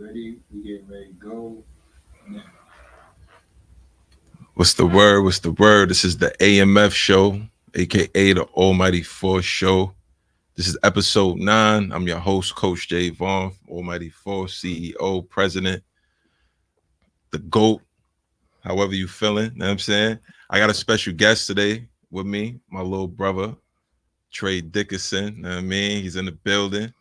ready. We getting ready to go now. What's the word? What's the word? This is the AMF show, aka the Almighty Force show. This is episode 9. I'm your host, Coach J Vaughn, Almighty Force, CEO, President, the GOAT, however you feeling. You know what I'm saying? I got a special guest today with me, my little brother, Trey Dickerson. You know what I mean? He's in the building.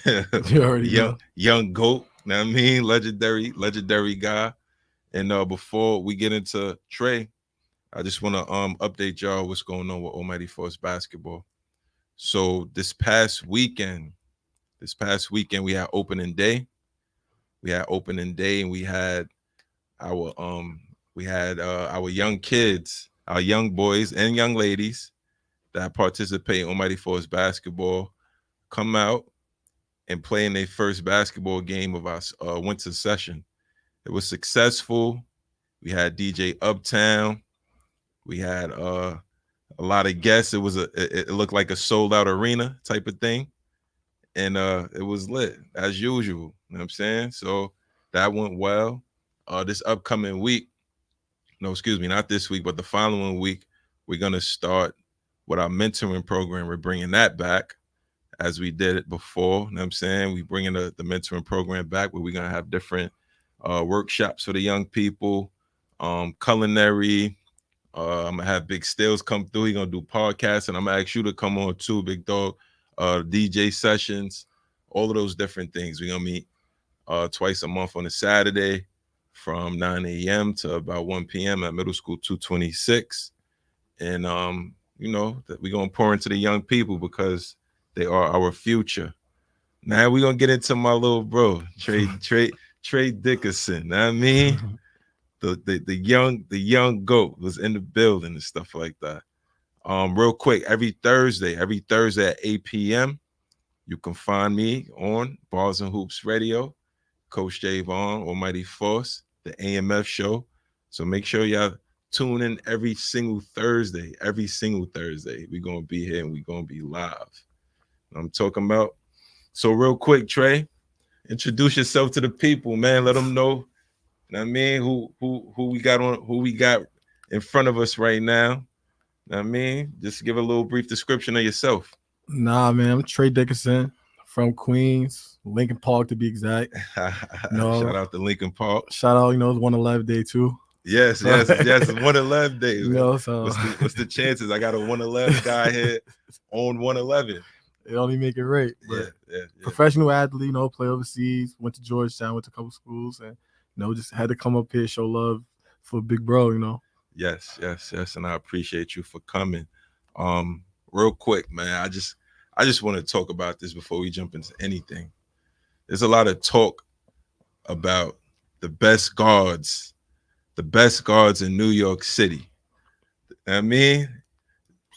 You already young know. young GOAT, you know what I mean? Legendary guy. And before we get into Trey, I just want to update y'all what's going on with Almighty Force basketball. So this past weekend we had opening day. We had opening day and our we had our young kids, our young boys and young ladies that participate in Almighty Force basketball come out and play in their first basketball game of our winter session. It was successful. We had DJ Uptown. We had a lot of guests. It looked like a sold out arena type of thing. And it was lit as usual. You know what I'm saying? So that went well. This upcoming week, no, excuse me, not this week, but the following week, we're gonna start with our mentoring program. We're bringing that back as we did it before. You know what I'm saying? We bringing the mentoring program back where we're gonna have different workshops for the young people, culinary. I'm gonna have Big Stills come through. He's gonna do podcasts, and I'm gonna ask you to come on too, Big Dog. DJ sessions, all of those different things. We're gonna meet twice a month on a Saturday from 9 a.m. to about 1 p.m. at Middle School 226. And that we're gonna pour into the young people because they are our future. Now we're gonna get into my little bro, Trey Dickerson. Know what I mean? The young goat was in the building and stuff like that. Real quick, every Thursday at 8 p.m. you can find me on Bars and Hoops Radio, Coach J Vaughn, Almighty Force, the AMF show. So make sure y'all tune in every single Thursday. Every single Thursday, we're gonna be here and we're gonna be live. I'm talking about. So real quick, Trey, introduce yourself to the people, man. Let them know. Know what I mean, who we got in front of us right now. Know what I mean, just give a little brief description of yourself. Nah, man, I'm Trey Dickerson from Queens, Lincoln Park to be exact. Shout out to Lincoln Park. Shout out, it's 111 day too. Yes. It's 111 day. So what's the chances? I got a 111 guy here on 111. it only make it right. But Yeah. professional athlete, play overseas, went to Georgetown, went to a couple schools, and just had to come up here, show love for big bro. Yes, and I appreciate you for coming. Real quick, man, I just want to talk about this before we jump into anything. There's a lot of talk about the best guards in New York City. I mean,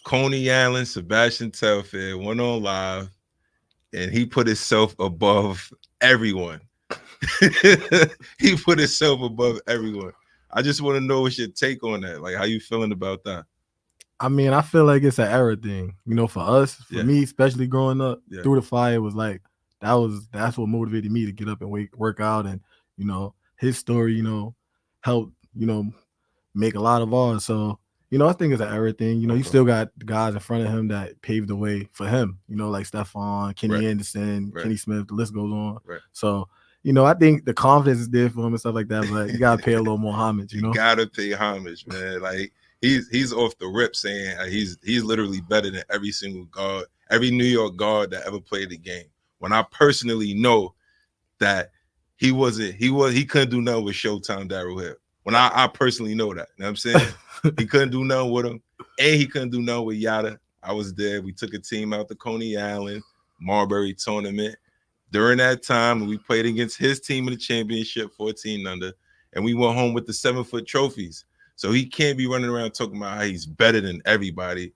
Coney Allen, Sebastian Telfair went on live, and he put himself above everyone. He put himself above everyone. I just want to know what's your take on that. Like, how you feeling about that? I mean, I feel like it's an era thing. For us, for me, especially growing up through the fire, was like that's what motivated me to get up and work out, and his story, helped make a lot of ours. So I think it's an era thing. You still got the guys in front of him that paved the way for him. Like Stephon, Kenny Anderson, Kenny Smith. The list goes on. Right. So. I think the confidence is there for him and stuff like that, but you gotta pay a little more homage. You gotta pay homage, man. Like he's off the rip saying he's literally better than every single guard, every New York guard that ever played the game. When I personally know that he couldn't do nothing with Showtime Darryl Hill. When I personally know that, you know what I'm saying? He couldn't do nothing with him, and he couldn't do nothing with Yada. I was there. We took a team out to Coney Island, Marbury tournament. During that time, we played against his team in the championship, 14 under, and we went home with the 7-foot trophies. So he can't be running around talking about how he's better than everybody,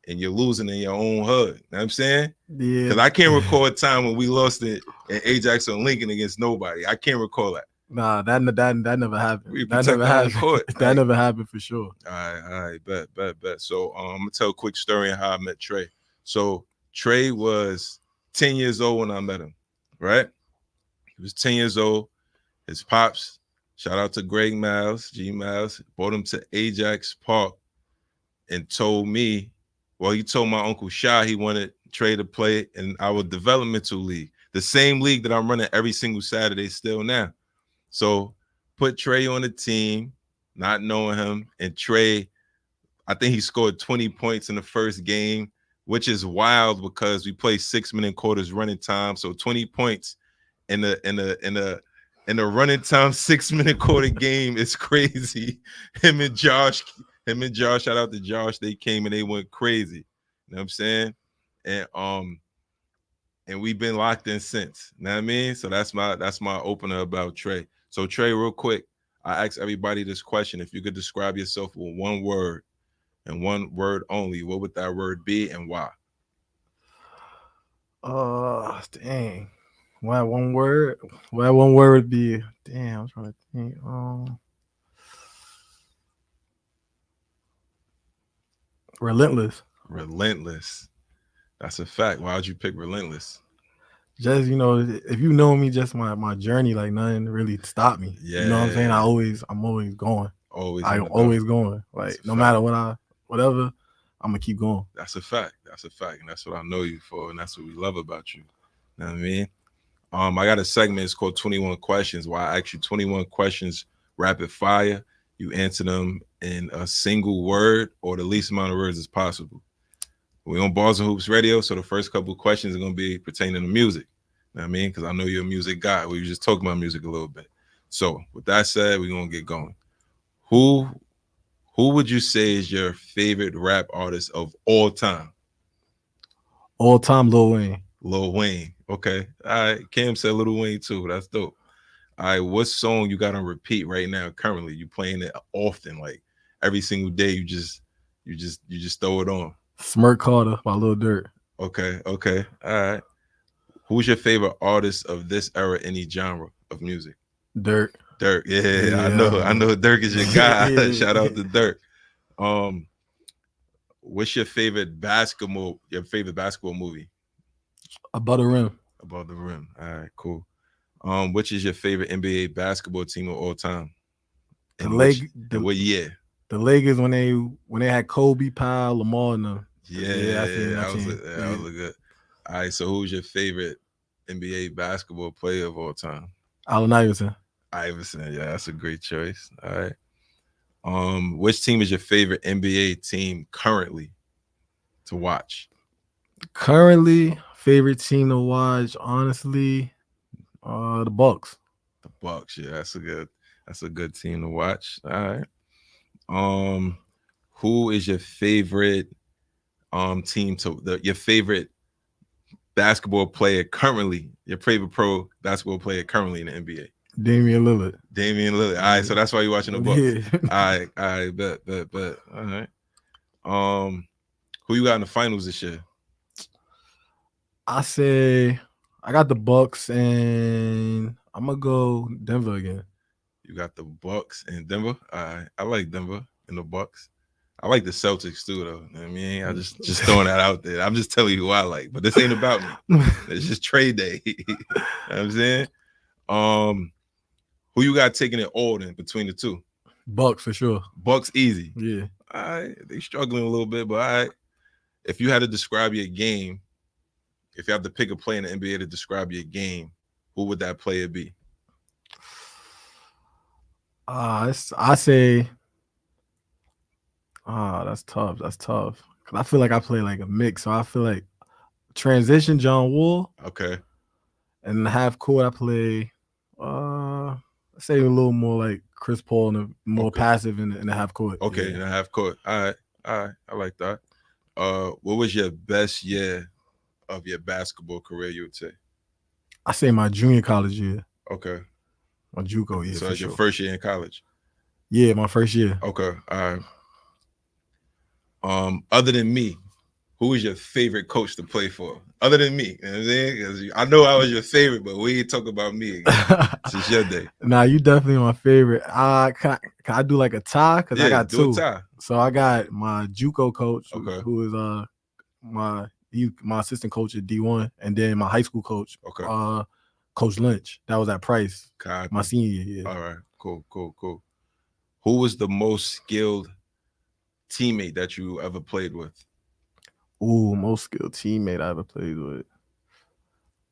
and you're losing in your own hood. You know what I'm saying? Yeah. Because I can't recall a time when we lost it in Ajax or Lincoln against nobody. I can't recall that. Nah, that never happened. That never happened. That never happened for sure. All right, bet. So I'm gonna tell a quick story on how I met Trey. So Trey was 10 years old when I met him. Right? He was 10 years old. His pops, shout out to Greg Miles, G Miles, brought him to Ajax Park and told me, well, he told my Uncle Shy he wanted Trey to play in our developmental league, the same league that I'm running every single Saturday still now. So put Trey on the team, not knowing him, and Trey, I think he scored 20 points in the first game, which is wild because we play 6-minute quarters running time. So 20 points in the running time 6-minute quarter game is crazy. Him and Josh, shout out to Josh, they came and they went crazy. You know what I'm saying? And we've been locked in since. You know what I mean? So that's my opener about Trey. So Trey, real quick, I ask everybody this question. If you could describe yourself with one word and one word only, what would that word be and why? Dang. Why one word? Why one word would be? Damn, I'm trying to think. Relentless. Relentless. That's a fact. Why would you pick relentless? Just, if you know me, just my journey, like nothing really stopped me. Yeah. You know what I'm saying? I'm always going. I'm always going. Like no matter whatever, I'm gonna keep going. That's a fact. That's a fact. And that's what I know you for. And that's what we love about you. You know what I mean? I got a segment, it's called 21 Questions, where I ask you 21 questions rapid fire. You answer them in a single word or the least amount of words as possible. We're on Bars and Hoops Radio, so the first couple of questions are going to be pertaining to music. You know what I mean? Because I know you're a music guy. We were just talking about music a little bit. So with that said, we're going to get going. Who would you say is your favorite rap artist of all time? All time, Lil Wayne. Lil Wayne. Okay. All right. Cam said Lil Wayne too. That's dope. All right. What song you got on repeat right now? Currently, you playing it often, like every single day. You just throw it on. Smirk Carter by Lil Durk. Okay. All right. Who's your favorite artist of this era, any genre of music? Durk. Yeah, I know Durk is your guy. Shout out to Durk. What's your favorite basketball movie? Above the Rim. Above the Rim. All right, cool. Which is your favorite NBA basketball team of all time? What year? The Lakers when they had Kobe, Powell, Lamar, and them. That was a good. All right, so who's your favorite NBA basketball player of all time? Allen Iverson. Yeah, that's a great choice. All right. Which team is your favorite NBA team currently to watch? Currently, favorite team to watch, honestly, the Bucks. The Bucks, yeah, that's a good team to watch. All right. Who is your favorite your favorite basketball player currently? Your favorite pro basketball player currently in the NBA? Damian Lillard. All right, so that's why you're watching the Bucks. Yeah. All right, bet. All right. Who you got in the finals this year? I say I got the Bucks, and I'm gonna go Denver again. You got the Bucks and Denver. All right, I like Denver and the Bucks. I like the Celtics too, though. You know what I mean, I just throwing that out there. I'm just telling you who I like, but this ain't about me. It's just trade day. You know what I'm saying? Who you got taking it all then between the two? Bucks for sure. Bucks easy. Yeah. All right, they struggling a little bit, but all right. If you had to describe your game, if you have to pick a player in the NBA to describe your game, who would that player be? I say, that's tough. Cause I feel like I play like a mix. So I feel like transition John Wall. Okay. And in the half court I play, let's say a little more like Chris Paul and more passive in the half court. Okay, in the half court. All right. I like that. What was your best year of your basketball career, you would say? I say my junior college year. Okay. My JUCO year. So it's your first year in college? Yeah, my first year. Okay. All right. Other than me, who is your favorite coach to play for? Other than me, you know what I'm saying? Because I know I was your favorite, but we ain't talk about me again. It's your day. Nah, you definitely my favorite. Can I do like a tie? Because I got two. Do a tie. So I got my JUCO coach, who is my assistant coach at D1, and then my high school coach. Okay. Coach Lynch. That was at Price. Copy. My senior year. All right. Cool. Who was the most skilled teammate that you ever played with? Ooh, most skilled teammate I ever played with.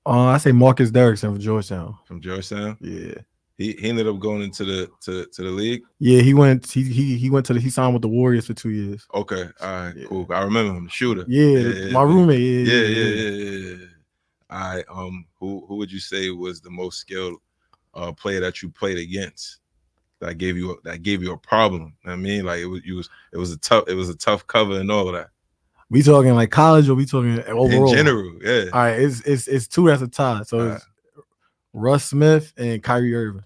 I say Marcus Dickerson from Georgetown. From Georgetown? Yeah. He ended up going into the league. Yeah, he went he signed with the Warriors for 2 years. Okay, all right, cool. I remember him, the shooter. My roommate. Yeah. All right. Who would you say was the most skilled player that you played against that gave you a problem? I mean, like it was a tough cover and all of that. We talking like college or we talking overall? In general, yeah. All right, it's two that's a tie. So it's Russ Smith and Kyrie Irving.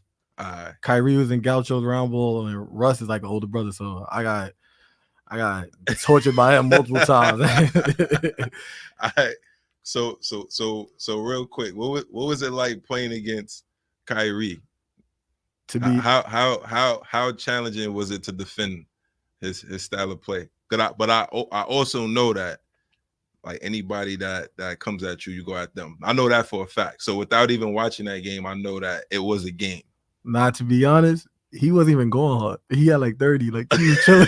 Kyrie was in Gaucho's round ball, and Russ is like an older brother. So I got tortured by him multiple times. All right. So real quick, what was it like playing against Kyrie? To be how challenging was it to defend his style of play? But I also know that like anybody that comes at you, you go at them. I know that for a fact. So without even watching that game, I know that it was a game. Not to be honest, he wasn't even going hard. He had like 30. Like he was chilling.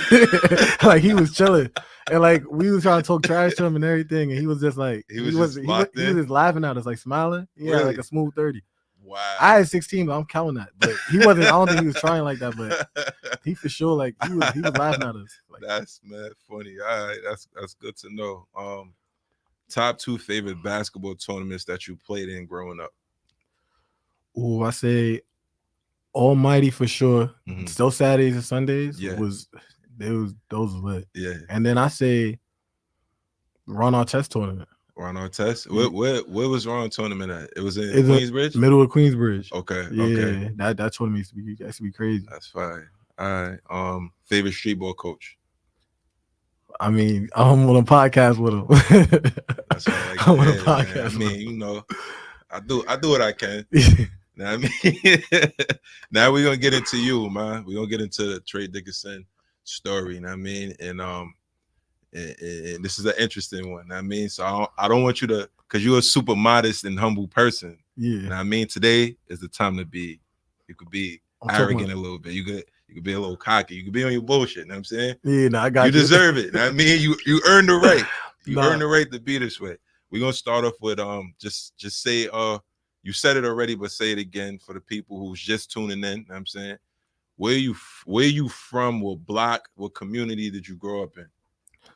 Like he was chilling. And like we was trying to talk trash to him and everything. And he was just like he was just laughing at us, like smiling. He had like a smooth 30. Wow. I had 16, but I'm counting that. But he wasn't, I don't think he was trying like that, but he for sure like he was laughing at us. Like, that's mad funny. All right, that's good to know. Top 2 favorite basketball tournaments that you played in growing up. Oh, I say Almighty for sure. Mm-hmm. Still Saturdays and Sundays. Those lit. Yeah. And then I say Ron Artest tournament. Ron Artest? Where was Ron tournament at? It was in Queensbridge? Middle of Queensbridge. Okay. Yeah, okay. That tournament used to be crazy. That's fine. All right. Favorite street ball coach? I mean, I'm on a podcast with him. That's all right. I'm on a podcast. I mean, you know, I do what I can. Now, I mean, now we're gonna get into you, man. We're gonna get into the Trey Dickerson story. You know what I mean? And this is an interesting one. I mean, so I don't want you to, because you're a super modest and humble person. Yeah. You know what I mean? Today is the time to be. You could be arrogant a little bit. You could be a little cocky. You could be on your bullshit. You know what I'm saying? Yeah, I got you. You deserve it. You know what I mean? You earned the right. You earned the right to be this way. We're gonna start off with just say you said it already, but say it again for the people who's just tuning in. You know what I'm saying? Where you from? What block? What community did you grow up in?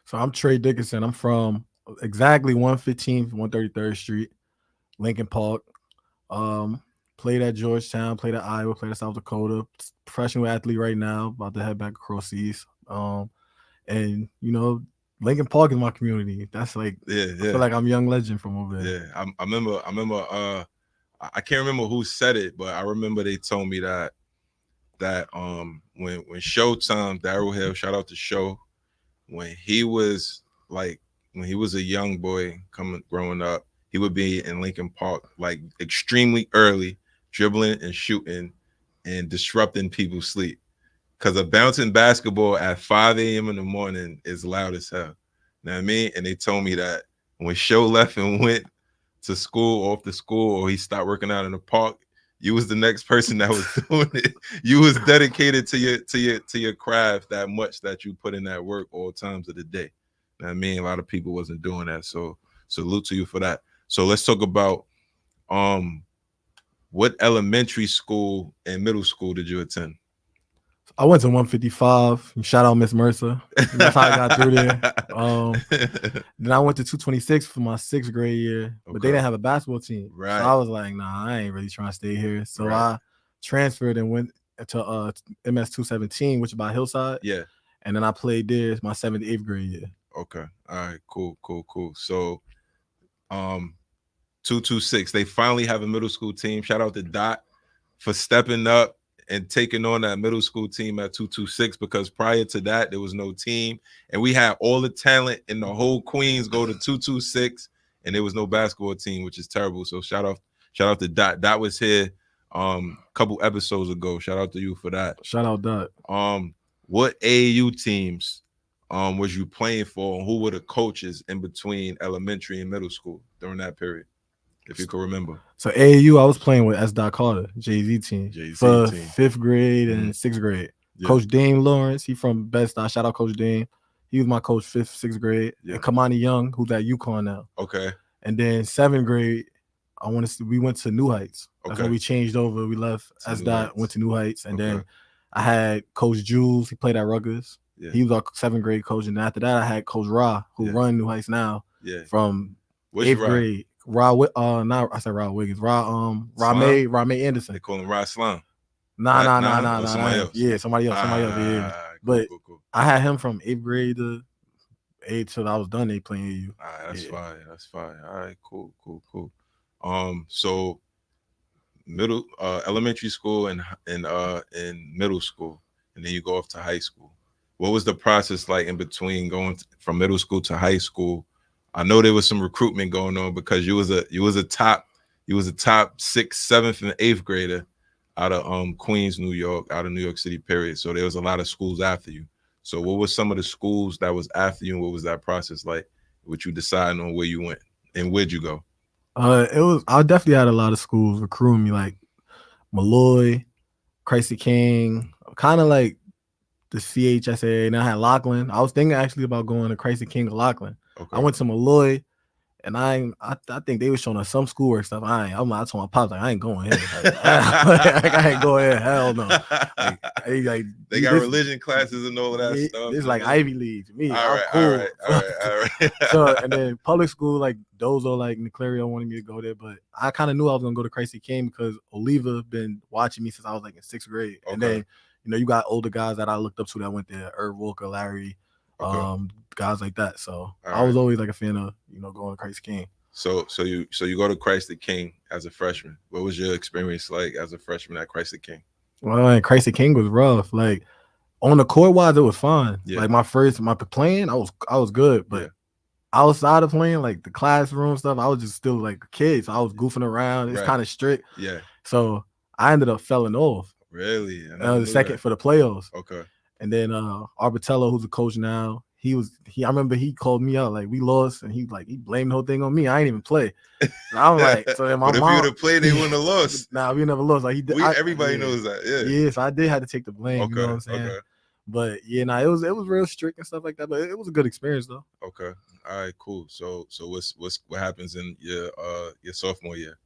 So I'm Trey Dickerson. I'm from exactly 115th, 133rd Street, Lincoln Park. Played at Georgetown, played at Iowa, played at South Dakota. Professional athlete right now, about to head back across the east. And you know, Lincoln Park is my community. That's like, I feel like I'm young legend from over there. Yeah, I remember. I can't remember who said it, but I remember they told me that when Showtime, Darryl Hill, shout out to Show, when he was a young boy growing up, he would be in Lincoln Park like extremely early, dribbling and shooting and disrupting people's sleep. Because a bouncing basketball at 5 a.m. in the morning is loud as hell. You know what I mean? And they told me that when Show left and went to school, off to school, or he stopped working out in the park, you was the next person that was doing it. You was dedicated to your craft that much that you put in that work all times of the day. You know what I mean? A lot of people wasn't doing that. So salute to you for that. So let's talk about what elementary school and middle school did you attend? I went to 155. Shout out Miss Mercer. That's how I got through there. Then I went to 226 for my 6th grade year, but they didn't have a basketball team. Right. So I was like, nah, I ain't really trying to stay here. So I transferred and went to MS 217, which is by Hillside. Yeah. And then I played there my 7th, 8th grade year. Okay. All right. Cool. So 226. They finally have a middle school team. Shout out to Dot for stepping up and taking on that middle school team at 226, because prior to that, there was no team. And we had all the talent in the whole Queens go to 226, and there was no basketball team, which is terrible. So shout out to Dot. Dot was here a couple episodes ago. Shout out to you for that. Shout out Dot. What AAU teams was you playing for, and who were the coaches in between elementary and middle school during that period? if you can remember. So AAU, I was playing with S. Dot Carter, Jay-Z team for team. 5th grade and 6th grade. Yeah. Coach Dame Lawrence, he from Bed-Stuy. Shout out Coach Dame. He was my coach 5th, 6th grade. Yeah. And Kamani Young, who's at UConn now. Okay. And then 7th grade, we went to New Heights. That's when we changed over. We left S. Dot, went to New Heights, and then I had Coach Jules. He played at Rutgers. Yeah. He was our 7th grade coach, and after that, I had Coach Ra, who run New Heights now. Yeah. From 8th grade. Ra Wiggins. Ra May Anderson. They call him Ra Slime. Nah. Somebody else. Yeah, somebody else. Yeah. But cool. I had him from 8th grade to 8 till I was done. They playing you. All right, that's fine. All right, cool. So elementary school and middle school, and then you go off to high school. What was the process like in between going from middle school to high school? I know there was some recruitment going on because you was a top 6th, 7th, and 8th grader out of Queens, New York, out of New York City, period. So there was a lot of schools after you. So what was some of the schools that was after you, and what was that process like? What you deciding on where you went and where'd you go? I definitely had a lot of schools recruiting me, like Malloy, Christ the King, kind of like the CHSA, and I had Laughlin. I was thinking actually about going to Christ the King of Laughlin. Okay. I went to Malloy, and I think they were showing us some schoolwork stuff. I told my pops, like, I ain't going here. I ain't going here. Hell no. They got religion classes and all of that stuff. It's like Ivy League to me. All right. So, and then public school, like Dozo, like Niclario wanted me to go there, but I kind of knew I was gonna go to Christ the King because Oliva been watching me since I was like in 6th grade. Okay. And then, you got older guys that I looked up to that went there, Irv Walker, Larry, guys like that. So I was always like a fan of, going to Christ the King. So you go to Christ the King as a freshman. What was your experience like as a freshman at Christ the King? Well, Christ the King was rough. Like on the court wise, it was fine. Yeah. Like my playing, I was good, but outside of playing, like the classroom stuff, I was just still like a kid. So I was goofing around. It's kind of strict. Yeah. So I ended up falling off. Really? The second for the playoffs. Okay. And then Arbitello, who's the coach now, I remember he called me out, like we lost, and he blamed the whole thing on me. I ain't even play. And I'm like, so then my mom, if you would have played, they wouldn't have lost. Nah, we never lost. Like everybody knows that. Yeah. Yeah, so I did have to take the blame. Okay. You know what I'm saying? Okay. But it was real strict and stuff like that. But it was a good experience though. Okay. All right, cool. So what happens in your sophomore year?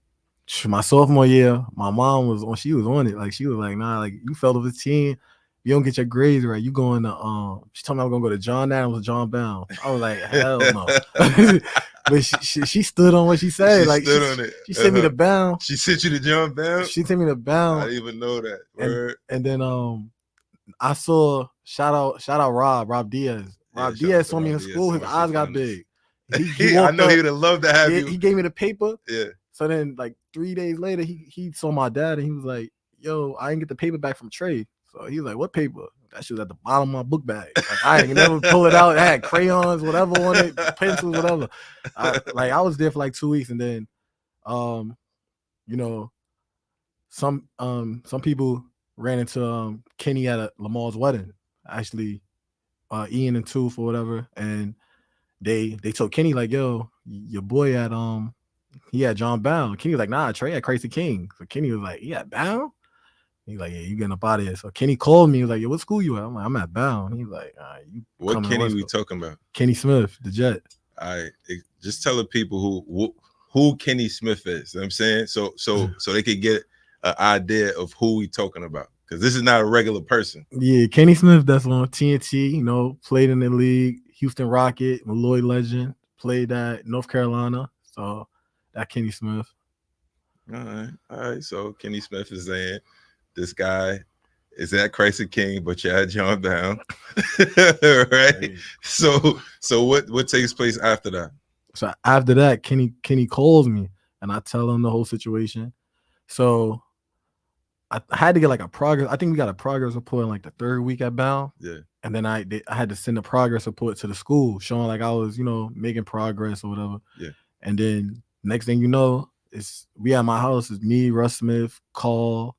My sophomore year, my mom was on it. Like she was like, nah, like you fell off the team. You don't get your grades right. You going to she told me I was gonna go to John Adams or John Brown. I was like, hell no. But she stood on what she said. She stood on it. She sent me to Bound. She sent you to John Brown? She sent me to Bound. I didn't even know that. And then I saw shout out Rob Diaz. Rob Diaz saw me in school. His eyes got big. I know he would have loved to have you. He gave me the paper. Yeah. So then like 3 days later, he saw my dad and he was like, yo, I didn't get the paper back from Trey. So he was like, what paper? That shit was at the bottom of my book bag. Like, I ain't never pull it out. I had crayons, whatever on it, pencils, whatever. I was there for like 2 weeks, and then, some people ran into Kenny at Lamar's wedding. Actually, Ian and Tooth or whatever, and they told Kenny like, yo, your boy he had John Bound. Kenny was like, nah, Trey had Christ the King. So Kenny was like, he had Bound? He's like, yeah, you getting up out of here. So Kenny called me. He was like, yo, what school you at? I'm like, I'm at Bound. He's like, all right, you. What Kenny we talking about? Kenny Smith, the Jet. All right, just tell the people who Kenny Smith is. You know what I'm saying? So they could get an idea of who we talking about. Because this is not a regular person. Yeah, Kenny Smith, that's on TNT, played in the league, Houston Rocket, Malloy legend, played at North Carolina. So that Kenny Smith. All right. So Kenny Smith is saying this guy is at Christ the King, but you're at John Brown. Right? So what takes place after that? So after that, Kenny calls me and I tell him the whole situation. So I had to get like a progress. I think we got a progress report in like the 3rd week at Bound. Yeah. And then I had to send a progress report to the school showing like I was, making progress or whatever. Yeah. And then next thing you know, we at my house. It's me, Russ Smith, Call,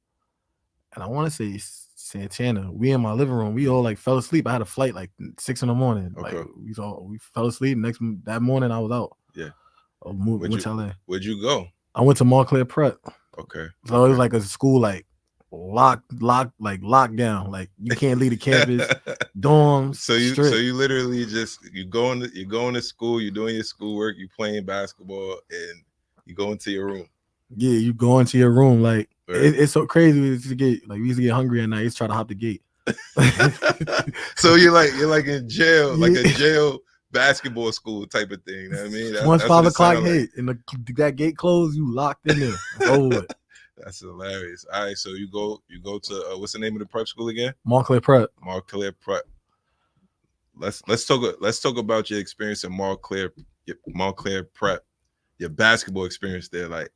and I want to say Santana. We in my living room. We all like fell asleep. I had a flight like 6 a.m. Okay. Like we fell asleep. That morning I was out. Yeah. Went to LA. Where'd you go? I went to Montclair Prep. Okay. So it was like a school like locked down. Like you can't leave the campus, dorms. So strict. you literally just you're going to school, you're doing your schoolwork, you're playing basketball, and you go into your room. Yeah, you go into your room. Like it's so crazy. We used to get hungry at night. Used to try to hop the gate. So you're like in jail, like a jail basketball school type of thing. You know what I mean? Once 5 o'clock hit and that gate closed, you locked in there. It's over with. That's hilarious. All right, so you go to what's the name of the prep school again? Montclair Prep. Montclair Prep. Let's talk about your experience in Montclair Prep, your basketball experience there, like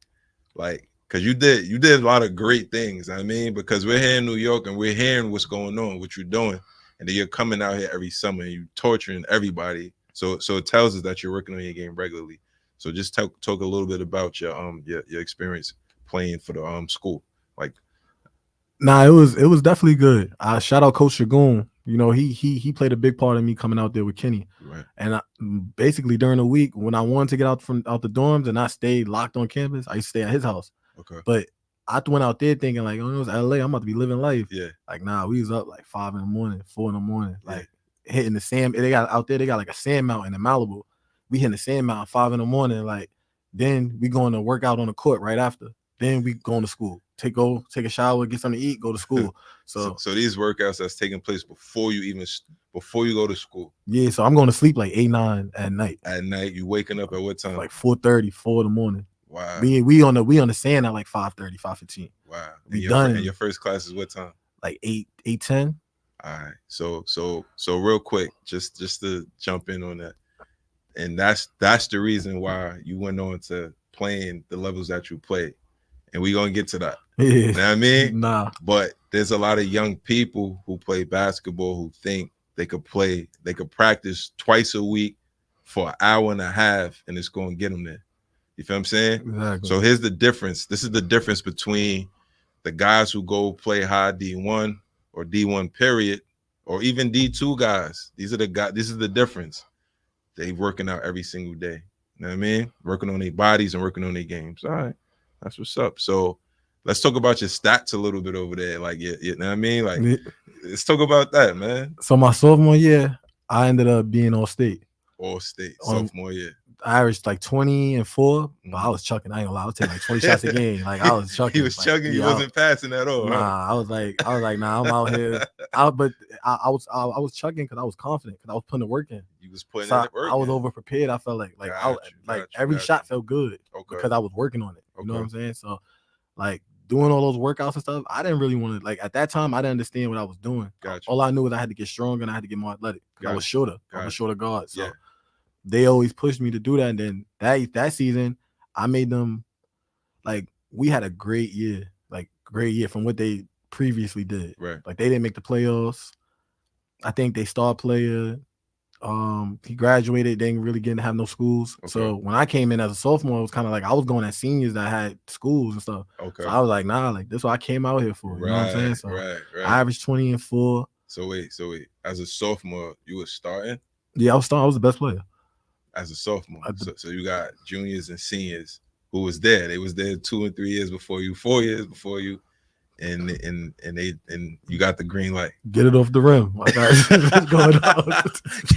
because you did a lot of great things. I mean, because we're here in New York and we're hearing what's going on, what you're doing, and then you're coming out here every summer and you're torturing everybody. So it tells us that you're working on your game regularly. So just talk a little bit about your experience playing for the school. Like, nah, it was definitely good. Shout out Coach Shagoon. You know, he played a big part in me coming out there with Kenny. Right. And basically during the week when I wanted to get out the dorms and I stayed locked on campus, I used to stay at his house. Okay. But I went out there thinking like, oh, it was LA. I'm about to be living life. Yeah. Like, nah, we was up like 5 in the morning, 4 in the morning, like hitting the sand. They got like a sand mountain in Malibu. We hitting the sand mountain 5 in the morning. Like, then we going to work out on the court right after. Then we going to school. Take a shower, get something to eat, go to school. So these workouts that's taking place before you go to school. Yeah, so I'm going to sleep like 8, 9 at night. At night, you waking up at what time? Like 4:30, 4 in the morning. Wow. We on the sand at like 5:30, 5:15. Wow. We done. And your first class is what time? Like 8:10. All right. So real quick, just to jump in on that. And that's the reason why you went on to playing the levels that you played. And we're gonna get to that. Yeah. You know what I mean? Nah. But there's a lot of young people who play basketball who think they could practice twice a week for an hour and a half and it's gonna get them there. You feel what I'm saying? Exactly. So here's the difference. This is the difference between the guys who go play high D1 or D1 period, or even D2 guys. These are the guys. This is the difference. They working out every single day. You know what I mean? Working on their bodies and working on their games. All right. That's what's up. So let's talk about your stats a little bit over there. Like, you know what I mean? Like, let's talk about that, man. So my sophomore year, I ended up being all state. All state, sophomore year. I averaged like 20 and 4, but I was chucking. I ain't gonna lie. I was taking like 20 shots a game. Like I was chucking. He was chucking. He wasn't passing at all. Nah, huh? I was like, nah, I'm out here. I was chucking because I was confident because I was putting the work in. You was putting so in the work. I was over prepared. I felt like every shot felt good because I was working on it. You know what I'm saying? So like doing all those workouts and stuff, I didn't really want to, like at that time I didn't understand what I was doing. Gotcha. All I knew was I had to get stronger and I had to get more athletic. I was shorter. I was a shorter guard. So they always pushed me to do that. And then that season, I made them, like, we had a great year from what they previously did. Right. Like they didn't make the playoffs. I think they star player. He graduated, they didn't really get to have no schools. Okay. So when I came in as a sophomore, it was kind of like I was going at seniors that had schools and stuff. Okay. So I was like, nah, like this is what I came out here for. You know what I'm saying? So right. I averaged 20 and 4. So wait. As a sophomore, you were starting? Yeah, I was starting. I was the best player. As a sophomore. So you got juniors and seniors who was there. They was there 2 and 3 years before you, 4 years before you. And you got the green light. Get it off the rim. Like it's going up.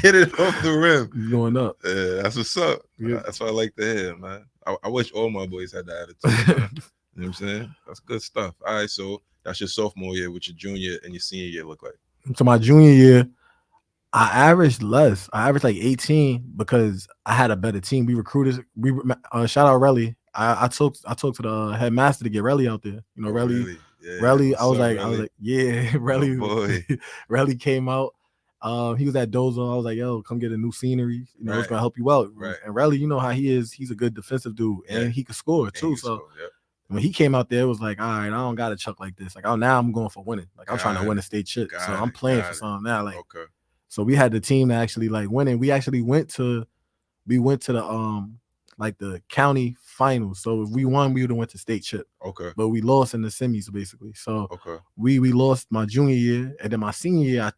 Get it off the rim. It's going up. Yeah, that's what's up. Yeah. That's what I like to hear, man. I wish all my boys had that attitude. You know what I'm saying? That's good stuff. All right, so that's your sophomore year. What your junior and your senior year look like? So my junior year, I averaged less. I averaged like 18 because I had a better team. We recruited. Shout out Relly. I talked to the headmaster to get Relly out there. You know, Relly. Really? Yeah, Relly, I was like, yeah, Relly. Oh, Relly came out. He was at Dozo. I was like, yo, come get a new scenery. You know, it's gonna help you out. Right. And Relly, you know how he is. He's a good defensive dude, and he could score too. When he came out there, it was like, all right, I don't got to chuck like this. Like, now I'm going for winning. Like, I'm trying to win a state chip. So I'm playing for something now. Like, so we had the team that actually like winning. We actually went to the like the county finals. So if we won, we would have went to state chip. Okay. But we lost in the semis basically. So we lost my junior year, and then my senior year,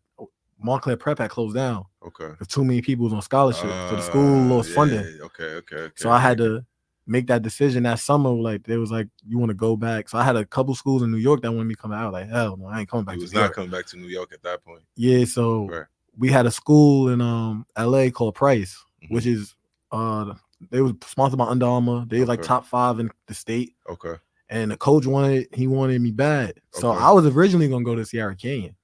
Montclair Prep had closed down. Okay. Because too many people was on scholarship, so the school lost funding. Okay. So I had to make that decision that summer. Like they was like, you want to go back? So I had a couple schools in New York that wanted me to come out. Like hell no, I ain't coming back. You was to New not York. coming back to New York at that point. Yeah, so we had a school in LA called Price, which is they was sponsored by Under Armour. They was like top 5 in the state. Okay. And the coach wanted me bad. So I was originally gonna go to Sierra Canyon.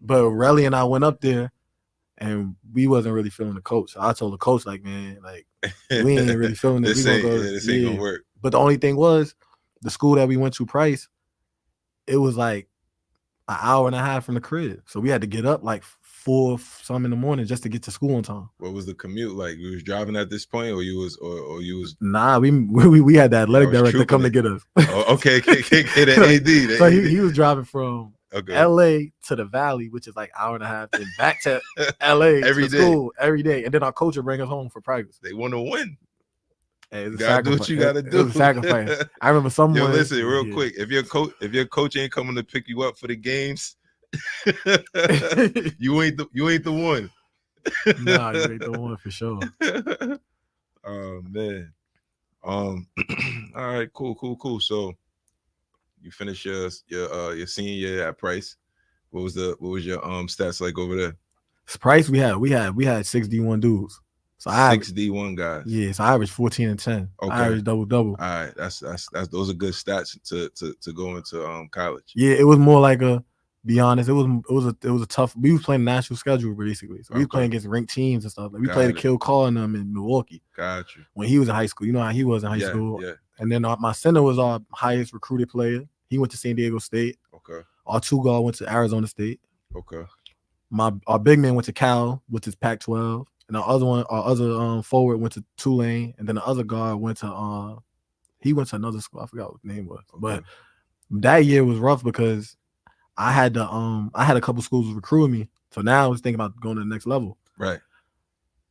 But Relly and I went up there and we wasn't really feeling the coach. So I told the coach, like, man, like we ain't really feeling it. This ain't gonna work. But the only thing was the school that we went to, Price, it was like an hour and a half from the crib. So we had to get up like 4 some in the morning just to get to school on time. What was the commute like? You was driving at this point, or you was? Nah, we had that athletic director come to get us. Oh, okay, the AD. So he was driving from LA to the Valley, which is like hour and a half, and back to LA to school every day. And then our coach would bring us home for practice. They want to win. Hey, you gotta do what you gotta do. It was a sacrifice. I remember someone. Yo, listen, real quick. If your coach ain't coming to pick you up for the games, you ain't the one. Nah, you ain't the one for sure. Oh man. All right, cool. So you finished your senior year at Price. What was your stats like over there? Price, we had 6 D1 dudes. So 6 D1 guys. Yeah, so I averaged 14 and 10. Okay. I averaged double. All right, that's those are good stats to go into college. Yeah, it was more like be honest, it was a tough. We was playing national schedule basically. So we was playing against ranked teams and stuff. Like we played a Kill Call in them in Milwaukee. Got you. When he was in high school, you know how he was in high school. Yeah. And then my center was our highest recruited player. He went to San Diego State. Okay. Our 2 guard went to Arizona State. Okay. Our big man went to Cal, which is Pac-12. And our other forward went to Tulane, and then the other guard went to he went to another school. I forgot what the name was. Okay. But that year was rough because I had a couple schools recruiting me. So now I was thinking about going to the next level. Right.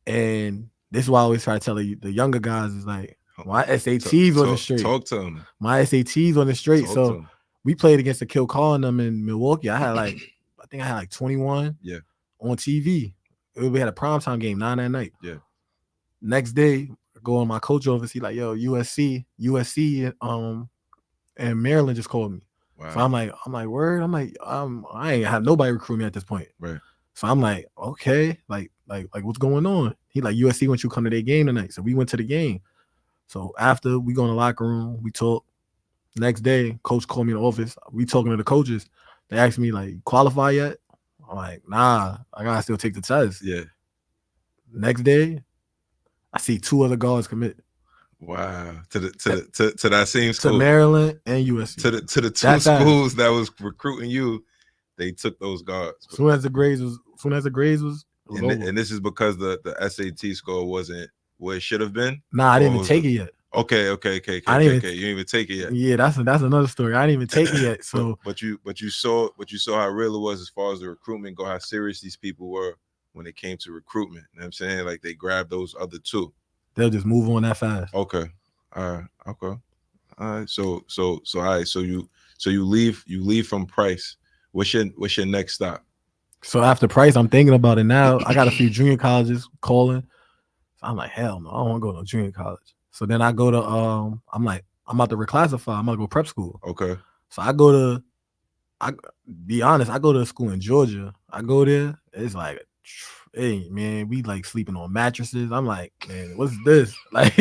And this is why I always try to tell you the younger guys is like my SATs wasn't straight. Talk to them. My SATs wasn't straight. So we played against the Kill Call in them in Milwaukee. I think I had like 21 on TV. We had a primetime game 9 at night. Yeah. Next day, I go on my coach office. He like, yo, USC, and Maryland just called me. Wow. So I'm like, word. I'm like, I ain't have nobody recruit me at this point. Right. So I'm like, okay, like what's going on? He like, USC wants you to come to their game tonight. So we went to the game. So after we go in the locker room, we talk. Next day, coach called me in the office. We talking to the coaches. They asked me like, qualify yet? I'm like, nah, I gotta still take the test. Yeah. Next day, I see 2 other guards commit. Wow. To that same school. To Maryland and USC. To the 2 schools that was recruiting you, they took those guards. As soon as the grades was over. And this is because the SAT score wasn't where it should have been? Nah, I didn't even take it yet. Okay. You didn't even take it yet. Yeah, that's another story. I didn't even take it yet. So, but you saw how real it was as far as the recruitment go, how serious these people were when it came to recruitment. You know what I'm saying? Like they grabbed those other 2. They'll just move on that fast. Okay. All right. Okay. All right. So all right. So you leave from Price. What's your next stop? So after Price, I'm thinking about it now. I got a few junior colleges calling. So I'm like, hell no, I don't want to go to junior college. So then I go to I'm like, I'm about to reclassify. I'm about to go prep school. Okay. So I go to a school in Georgia. I go there. It's like, hey man, we like sleeping on mattresses. I'm like, man, what's this? Like,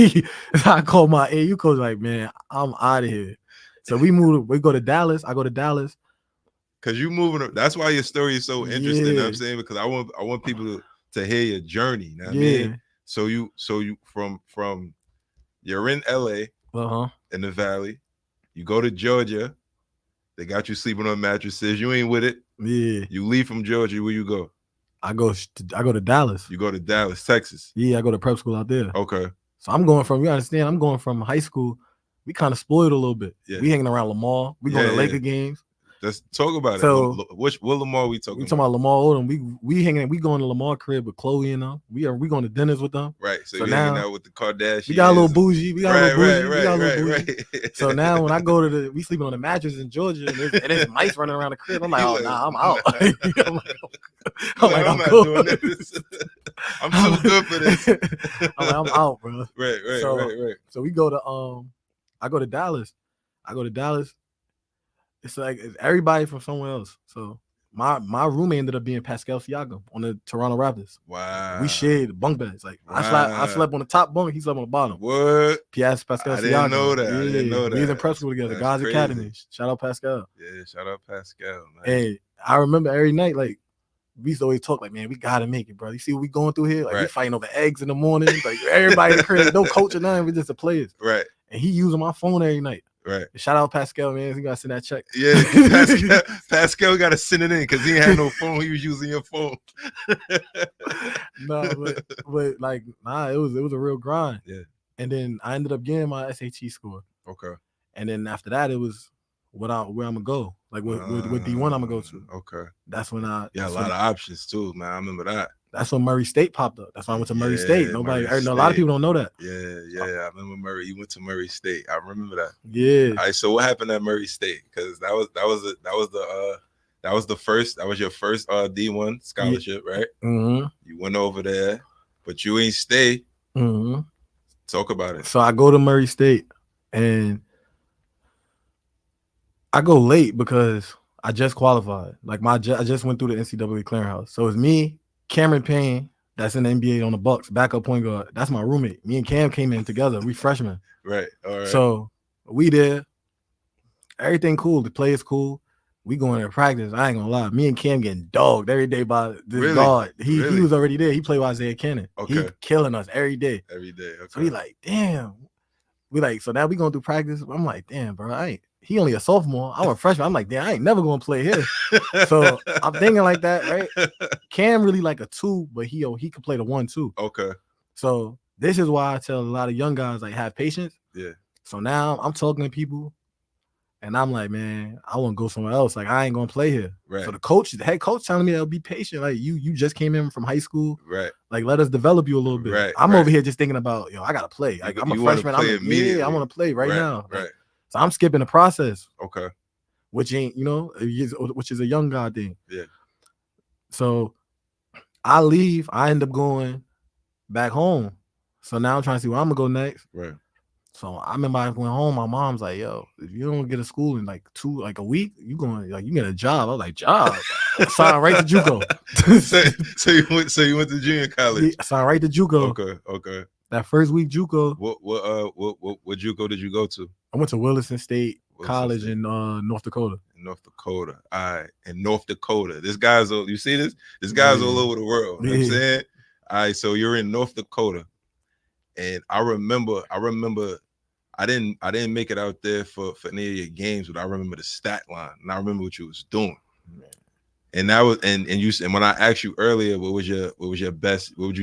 I called my AU coach, like, man, I'm out of here. So we go to Dallas. I go to Dallas. Cause you moving. That's why your story is so interesting. You know what I'm saying? Because I want people to hear your journey. You know what I mean? So you from you're in LA, in the Valley. You go to Georgia. They got you sleeping on mattresses. You ain't with it. Yeah. You leave from Georgia. Where you go? I go to Dallas. You go to Dallas, Texas. Yeah, I go to prep school out there. Okay. So I'm going from high school. We kind of spoiled a little bit. Yeah. We hanging around Lamar. We going to Laker games. Let's talk about So, it. What Lamar we talking about? We talking about Lamar Odom. We hanging. We going to Lamar crib with Chloe and them. We going to dinners with them. Right. So you hanging out with the Kardashians. We got a little bougie. Right. So now when I go to we sleeping on the mattress in Georgia and there's mice running around the crib. I'm like, oh nah, I'm out. I'm not doing this. I'm too good for this. I'm out, bro. Right. So we go to I go to Dallas. It's like it's everybody from somewhere else. So my roommate ended up being Pascal Siakam on the Toronto Raptors. Wow. We shared bunk beds. Like I slept on the top bunk, he slept on the bottom. What? Pascal Siakam. I didn't know that. We was in prep school together. That's Guys crazy. Academy. Shout out Pascal. Yeah, shout out Pascal. Man. Hey, I remember every night, like we used to always talk like, man, we gotta make it, bro. You see what we going through here? Like we fighting over eggs in the morning. Like everybody in the crib, no coach or nothing. We just the players. Right. And he using my phone every night. Right. Shout out Pascal, man. He got to send that check. Yeah, Pascal got to send it in because he ain't had no phone. He was using your phone. but like, nah, it was a real grind. Yeah. And then I ended up getting my SAT score. Okay. And then after that, it was where I'm gonna go. Like what D1 I'm gonna go to. Okay. That's when a lot of options too, man. I remember that. That's when Murray State popped up. That's why I went to Murray State. A lot of people don't know that. Yeah. I remember Murray. You went to Murray State. I remember that. Yeah. All right. So what happened at Murray State? Because that was your first D1 scholarship, right? Mm-hmm. You went over there, but you ain't stay. Mm-hmm. Talk about it. So I go to Murray State, and I go late because I just qualified. Like I just went through the NCAA clearinghouse. So it's me, Cameron Payne, that's in the NBA on the Bucks, backup point guard. That's my roommate. Me and Cam came in together. We freshmen. Right. All right. So we there. Everything cool. The play is cool. We going to practice. I ain't gonna lie. Me and Cam getting dogged every day by this guard. He was already there. He played with Isaiah Cannon. Okay. He killing us every day. Okay. So we like, damn. So now we going through practice. I'm like, damn, bro. He only a sophomore. I'm a freshman. I'm like, damn, I ain't never gonna play here. So I'm thinking like that, right? Cam really like a 2, but he could play the 1 too. Okay. So this is why I tell a lot of young guys like have patience. Yeah. So now I'm talking to people, and I'm like, man, I want to go somewhere else. Like I ain't gonna play here. Right. So the head coach telling me, be patient. Like you just came in from high school. Right. Like let us develop you a little bit. Right. I'm over here just thinking about, I gotta play. Like I'm a freshman. I want to play right now. Right. So I'm skipping the process. Okay. Which ain't, which is a young guy thing. Yeah. So I leave. I end up going back home. So now I'm trying to see where I'm gonna go next. Right. So I remember I went home. My mom's like, "Yo, if you don't get a school in like a week, you get a job." I was like, "Job?" Sign right to JUCO. so you went to junior college. Sign right to JUCO. Okay. That first week JUCO. What JUCO did you go to? I went to Williston State College in North Dakota. North Dakota. All right. In North Dakota. You see this? This guy's all over the world. You know what I'm saying? All right, so you're in North Dakota. And I remember I didn't make it out there for any of your games, but I remember the stat line and I remember what you was doing. And that was and when I asked you earlier, what would you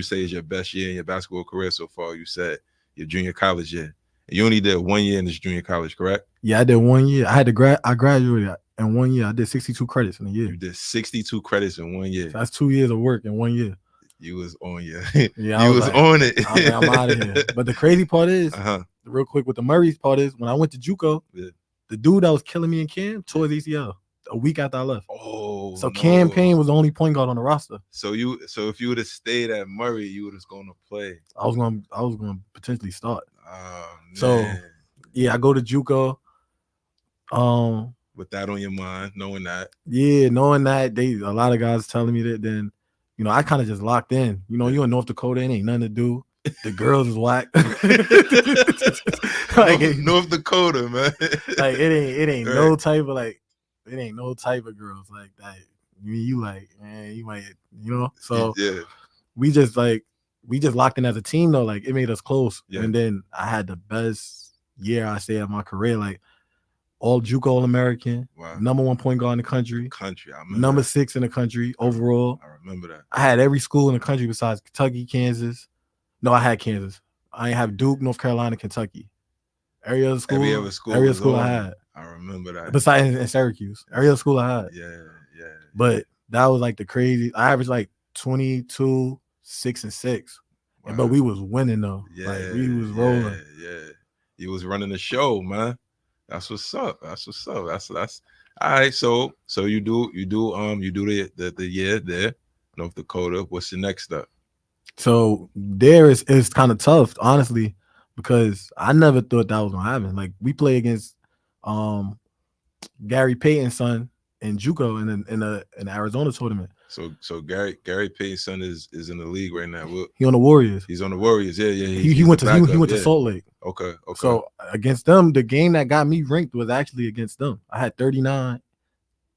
say is your best year in your basketball career so far? You said your junior college year. And you only did 1 year in this junior college, correct? Yeah, I did 1 year. I graduated in 1 year. I did 62 credits in a year. You did 62 credits in 1 year. So that's 2 years of work in 1 year. You was on yeah, you was on it. I'm out of here. But the crazy part is, real quick with the Murray's part is, when I went to JUCO, the dude that was killing me in Cam tore his ACL a week after I left. Oh, so Cam Payne was the only point guard on the roster. So if you would have stayed at Murray, you would have gone to play. I was going to potentially start. Oh, man. So yeah, I go to JUCO. With that on your mind, knowing that. Yeah, knowing that a lot of guys telling me that, then I kind of just locked in. You in North Dakota, it ain't nothing to do. The girls is whack. North Dakota, man. Like it ain't no type of it ain't no type of girls like that. You like, man, you might, So yeah, we just locked in as a team though. Like it made us close. Yeah. And then I had the best year I say of my career. Like all JUCO All-American, wow. number 1 point guard in the country. I remember number that. 6 in the country overall. I remember that. I had every school in the country besides Kentucky, Kansas. No, I had Kansas. I ain't have Duke, North Carolina, Kentucky. Every other school I had. I remember that. Besides in Syracuse, every other school I had. Yeah. But that was like the crazy. I averaged like 22, 6 and 6. Wow. But we was winning though. Yeah, like we was rolling. Yeah. You was running the show, man. That's what's up. That's all right. So you do the year there, North Dakota. What's the next step? So there is kind of tough, honestly, because I never thought that was gonna happen. Like we play against Gary Payton's son in JUCO in the Arizona tournament. So Gary Payton's son is in the league right now. He on the Warriors. He's on the Warriors. Yeah. He went to Salt Lake. Okay. So against them, the game that got me ranked was actually against them. I had 39,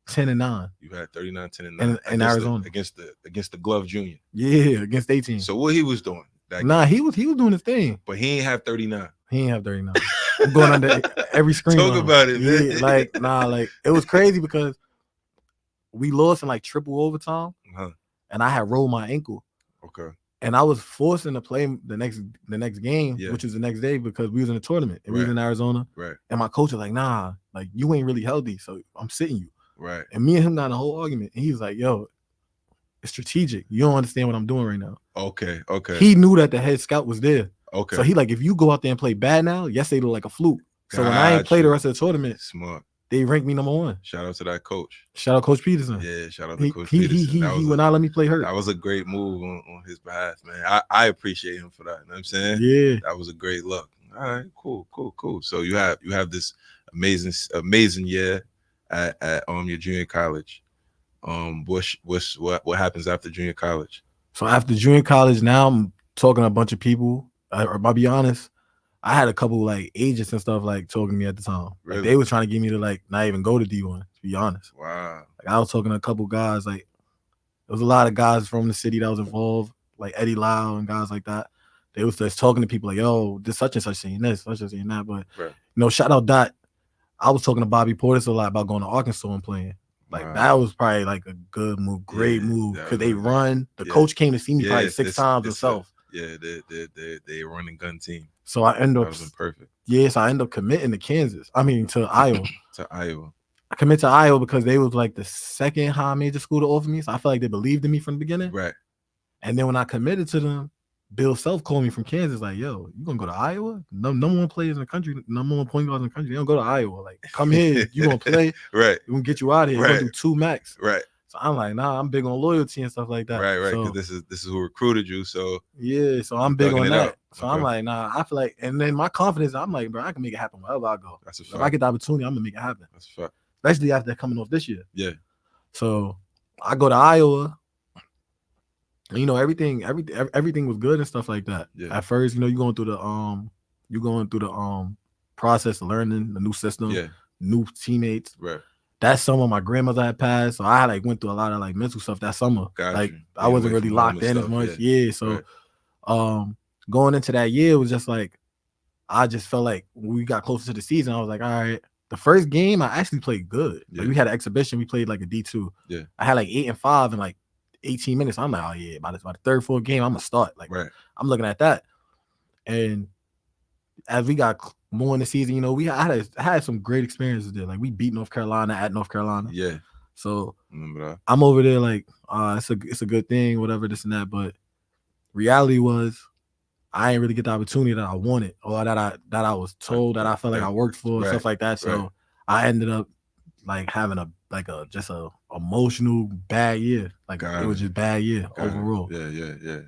10 and 9. You had 39, 10 and 9 in Arizona against the Glove Junior. Yeah, against 18. So what he was doing? He was doing his thing, but he ain't have 39. He ain't have 39. I'm going under every screen. Talk about it, man. Like it was crazy because we lost in like triple overtime, and I had rolled my ankle. Okay. And I was forcing to play the next game, which was the next day because we was in a tournament and we was in Arizona. Right. And my coach was like, "Nah, like you ain't really healthy, so I'm sitting you." Right. And me and him got in a whole argument, and he was like, "Yo, it's strategic. You don't understand what I'm doing right now." Okay. He knew that the head scout was there. Okay. So he like, if you go out there and play bad now, yes, they look like a fluke. So when I ain't play the rest of the tournament, smart. They ranked me number 1. Shout out to that coach. Shout out Coach Peterson. Yeah, shout out to Coach Peterson. He would not let me play hurt. That was a great move on his behalf, man. I appreciate him for that. You know what I'm saying? Yeah. That was a great look. All right, cool. So you have this amazing year at your junior college. What happens after junior college? So after junior college, now I'm talking to a bunch of people. I'll be honest, I had a couple like agents and stuff like talking to me at the time. Really? Like, they were trying to get me to like not even go to D1, to be honest. Wow. Like I was talking to a couple guys, like there was a lot of guys from the city that was involved, like Eddie Lau and guys like that. They was just talking to people like, yo, this such and such saying this, such and saying that. But shout out Dot. I was talking to Bobby Portis a lot about going to Arkansas and playing. Like that was probably like a good move, great move. Because they run. The coach came to see me probably 6 times himself. They run and gun team. So I end up perfect. Yes, I end up committing to Iowa. To Iowa. I commit to Iowa because they was like the second high major school to offer me. So I felt like they believed in me from the beginning. Right. And then when I committed to them, Bill Self called me from Kansas, like, yo, you gonna go to Iowa? Number 1 players in the country, number 1 point guards in the country. They don't go to Iowa. Like, come here, you gonna play. Right. We're gonna get you out of here. We're gonna do 2 max. Right. So I'm like, nah, I'm big on loyalty and stuff like that. Right. So, because this is who recruited you. So yeah, so I'm big on that. So I'm like, nah, I feel like, and then my confidence, I'm like, bro, I can make it happen wherever I go. That's a fact. If I get the opportunity, I'm gonna make it happen. That's a fact. Especially after coming off this year. Yeah. So I go to Iowa. And, everything was good and stuff like that. Yeah. At first, you're going through the process of learning the new system, new teammates. Right. That summer, my grandmother had passed, so I went through a lot of like mental stuff that summer. I wasn't really locked in as much. Yeah. So, going into that year was just like, I just felt like when we got closer to the season, I was like, all right. The first game, I actually played good. Yeah. Like, we had an exhibition. We played like a D2. Yeah. I had like 8 and 5 in like 18 minutes. I'm like, oh yeah, by the 3rd, 4th game, I'm gonna start. Like, I'm looking at that. And as we got more in the season, I had some great experiences there. Like, we beat North Carolina at North Carolina. Yeah. So I'm over there like, it's a good thing, whatever, this and that. But reality was, I ain't really get the opportunity that I wanted, or that I was told that I felt like I worked for, stuff like that. So I ended up like having a emotional bad year. Like, it was just bad year overall. Yeah.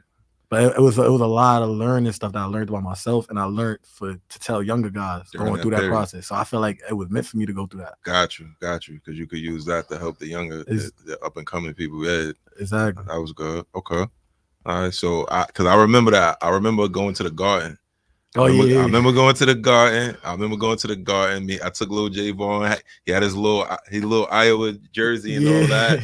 But it was a lot of learning stuff that I learned about myself, and I learned to tell younger guys going through that process. So I feel like it was meant for me to go through that. Got you. Because you could use that to help the younger, the up and coming people. Yeah, exactly. That was good. Okay. All right. So because I remember that. I remember going to the Garden. I remember going to the Garden. I took little J Vaughn. He had his little Iowa jersey and all that.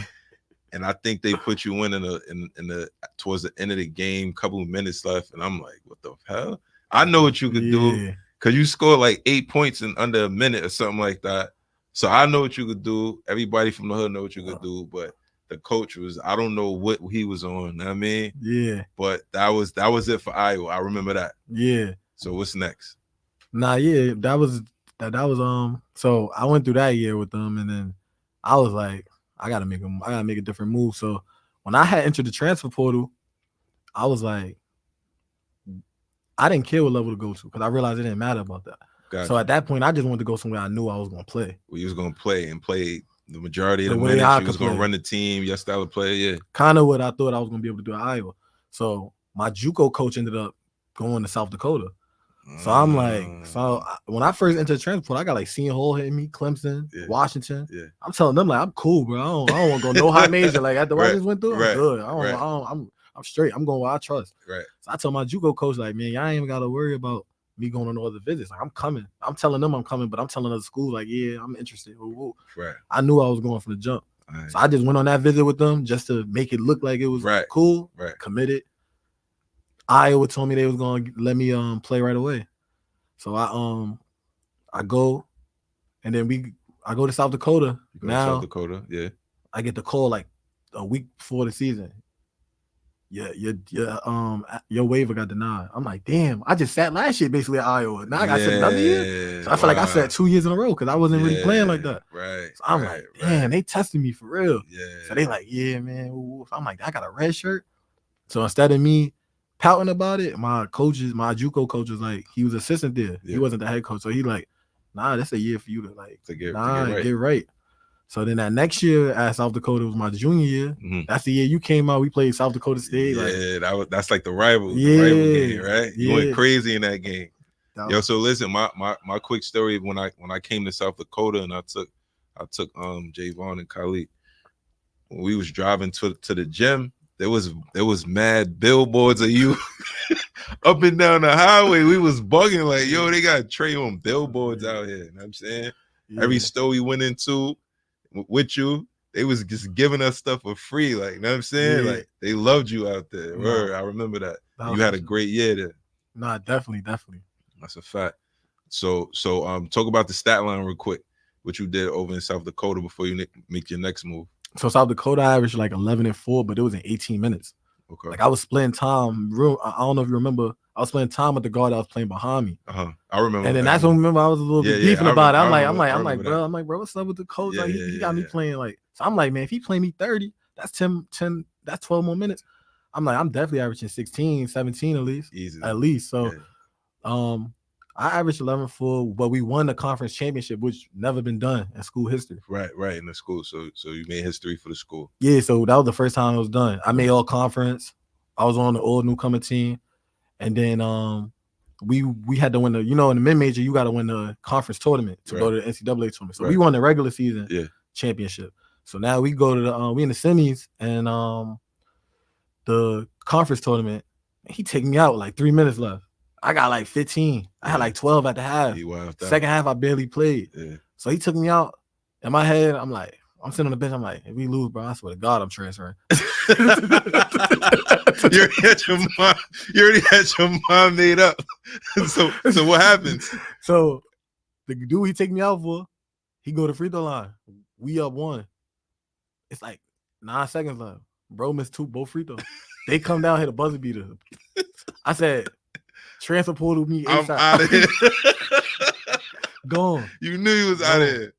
And I think they put you in the towards the end of the game, couple of minutes left, and I'm like, what the hell? I know what you could do, because you scored like 8 points in under a minute or something like that. So I know what you could do. Everybody from the hood know what you could do, but the coach I don't know what he was on. You know what I mean? Yeah. But that was it for Iowa. I remember that. Yeah. So what's next? That was that was So I went through that year with them, and then I was like, I gotta make a different move. So when I had entered the transfer portal, I was like, I didn't care what level to go to because I realized it didn't matter about that. Gotcha. So at that point, I just wanted to go somewhere I knew I was going to play. Well, you was going to play the majority of the minutes. You was going to run the team, your style of play, yeah. Kind of what I thought I was going to be able to do at Iowa. So my JUCO coach ended up going to South Dakota. So I'm like, when I first entered the transfer portal, I got like Seton Hall hitting me, Clemson, Washington. Yeah. I'm telling them like, I'm cool, bro. I don't want to go no high major. Like after what I just went through, I'm good. I'm straight. I'm going where I trust. Right. So I told my JUCO coach, like, man, y'all ain't even got to worry about me going on no other visits. Like, I'm coming. I'm telling them I'm coming, but I'm telling other schools, like, yeah, I'm interested. Right. I knew I was going from the jump. Right. So I just went on that visit with them just to make it look like it was cool, committed. Iowa told me they was going to let me play right away. So I go, and then I go to South Dakota. South Dakota, yeah. I get the call like a week before the season. Yeah, your waiver got denied. I'm like, damn, I just sat last year basically at Iowa. Now I got set another year. So I feel like I sat 2 years in a row because I wasn't really playing like that. Right. So I'm like, damn, they tested me for real. Yeah. So they like, yeah, man. So I'm like, I got a red shirt. So instead of me pouting about it, my JUCO coach was like, he was assistant there. Yeah. He wasn't the head coach. So he like, nah, that's a year for you to get right. So then that next year at South Dakota was my junior year. Mm-hmm. That's the year you came out. We played South Dakota State. Yeah, that's like the rival game, right? You went crazy in that game. So listen, my quick story when I came to South Dakota and I took Javon and Khalid. When we was driving to the gym, there was mad billboards of you up and down the highway. We was bugging like, yo, they got Trey on billboards out here. You know what I'm saying? Yeah. Every store we went into with you, they was just giving us stuff for free. Like, you know what I'm saying? Yeah. Like, they loved you out there. No. I remember that. You had a great year there. Nah, definitely. That's a fact. So talk about the stat line real quick. What you did over in South Dakota before you make your next move. So South Dakota, I averaged like 11-4, but it was in 18 minutes. Okay. Like I was splitting time. I don't know if you remember. I was playing time with the guard that was playing behind me. I remember. And then that's when I remember I was a little bit beefing about it. I'm like, bro, what's up with the coach? Yeah, like he got me playing like. So I'm like, man, if he playing me 30, that's 10, that's 12 more minutes. I'm like, I'm definitely averaging 16, 17 at least. Easy. At least. So I averaged 11-4, but we won the conference championship, which never been done in school history. Right, in the school. So you made history for the school. Yeah, so that was the first time it was done. I made all conference. I was on the all newcomer team. And then we had to win in the mid-major, you got to win the conference tournament to go to the NCAA tournament. So we won the regular season championship. So now we go to we in the semis and the conference tournament. He take me out like 3 minutes left. I got like 15. I had like 12 at the half. Second half, I barely played. Yeah. So he took me out. In my head, I'm like, I'm sitting on the bench. I'm like, if we lose, bro, I swear to God, I'm transferring. You already had your mind made up. So what happens? So the dude he take me out for, he go to free throw line. We up 1. It's like 9 seconds left. Bro missed 2 both free throws. They come down, hit a buzzer beater. I said, transfer portal me. I'm out of here. Gone. You knew he was out of here.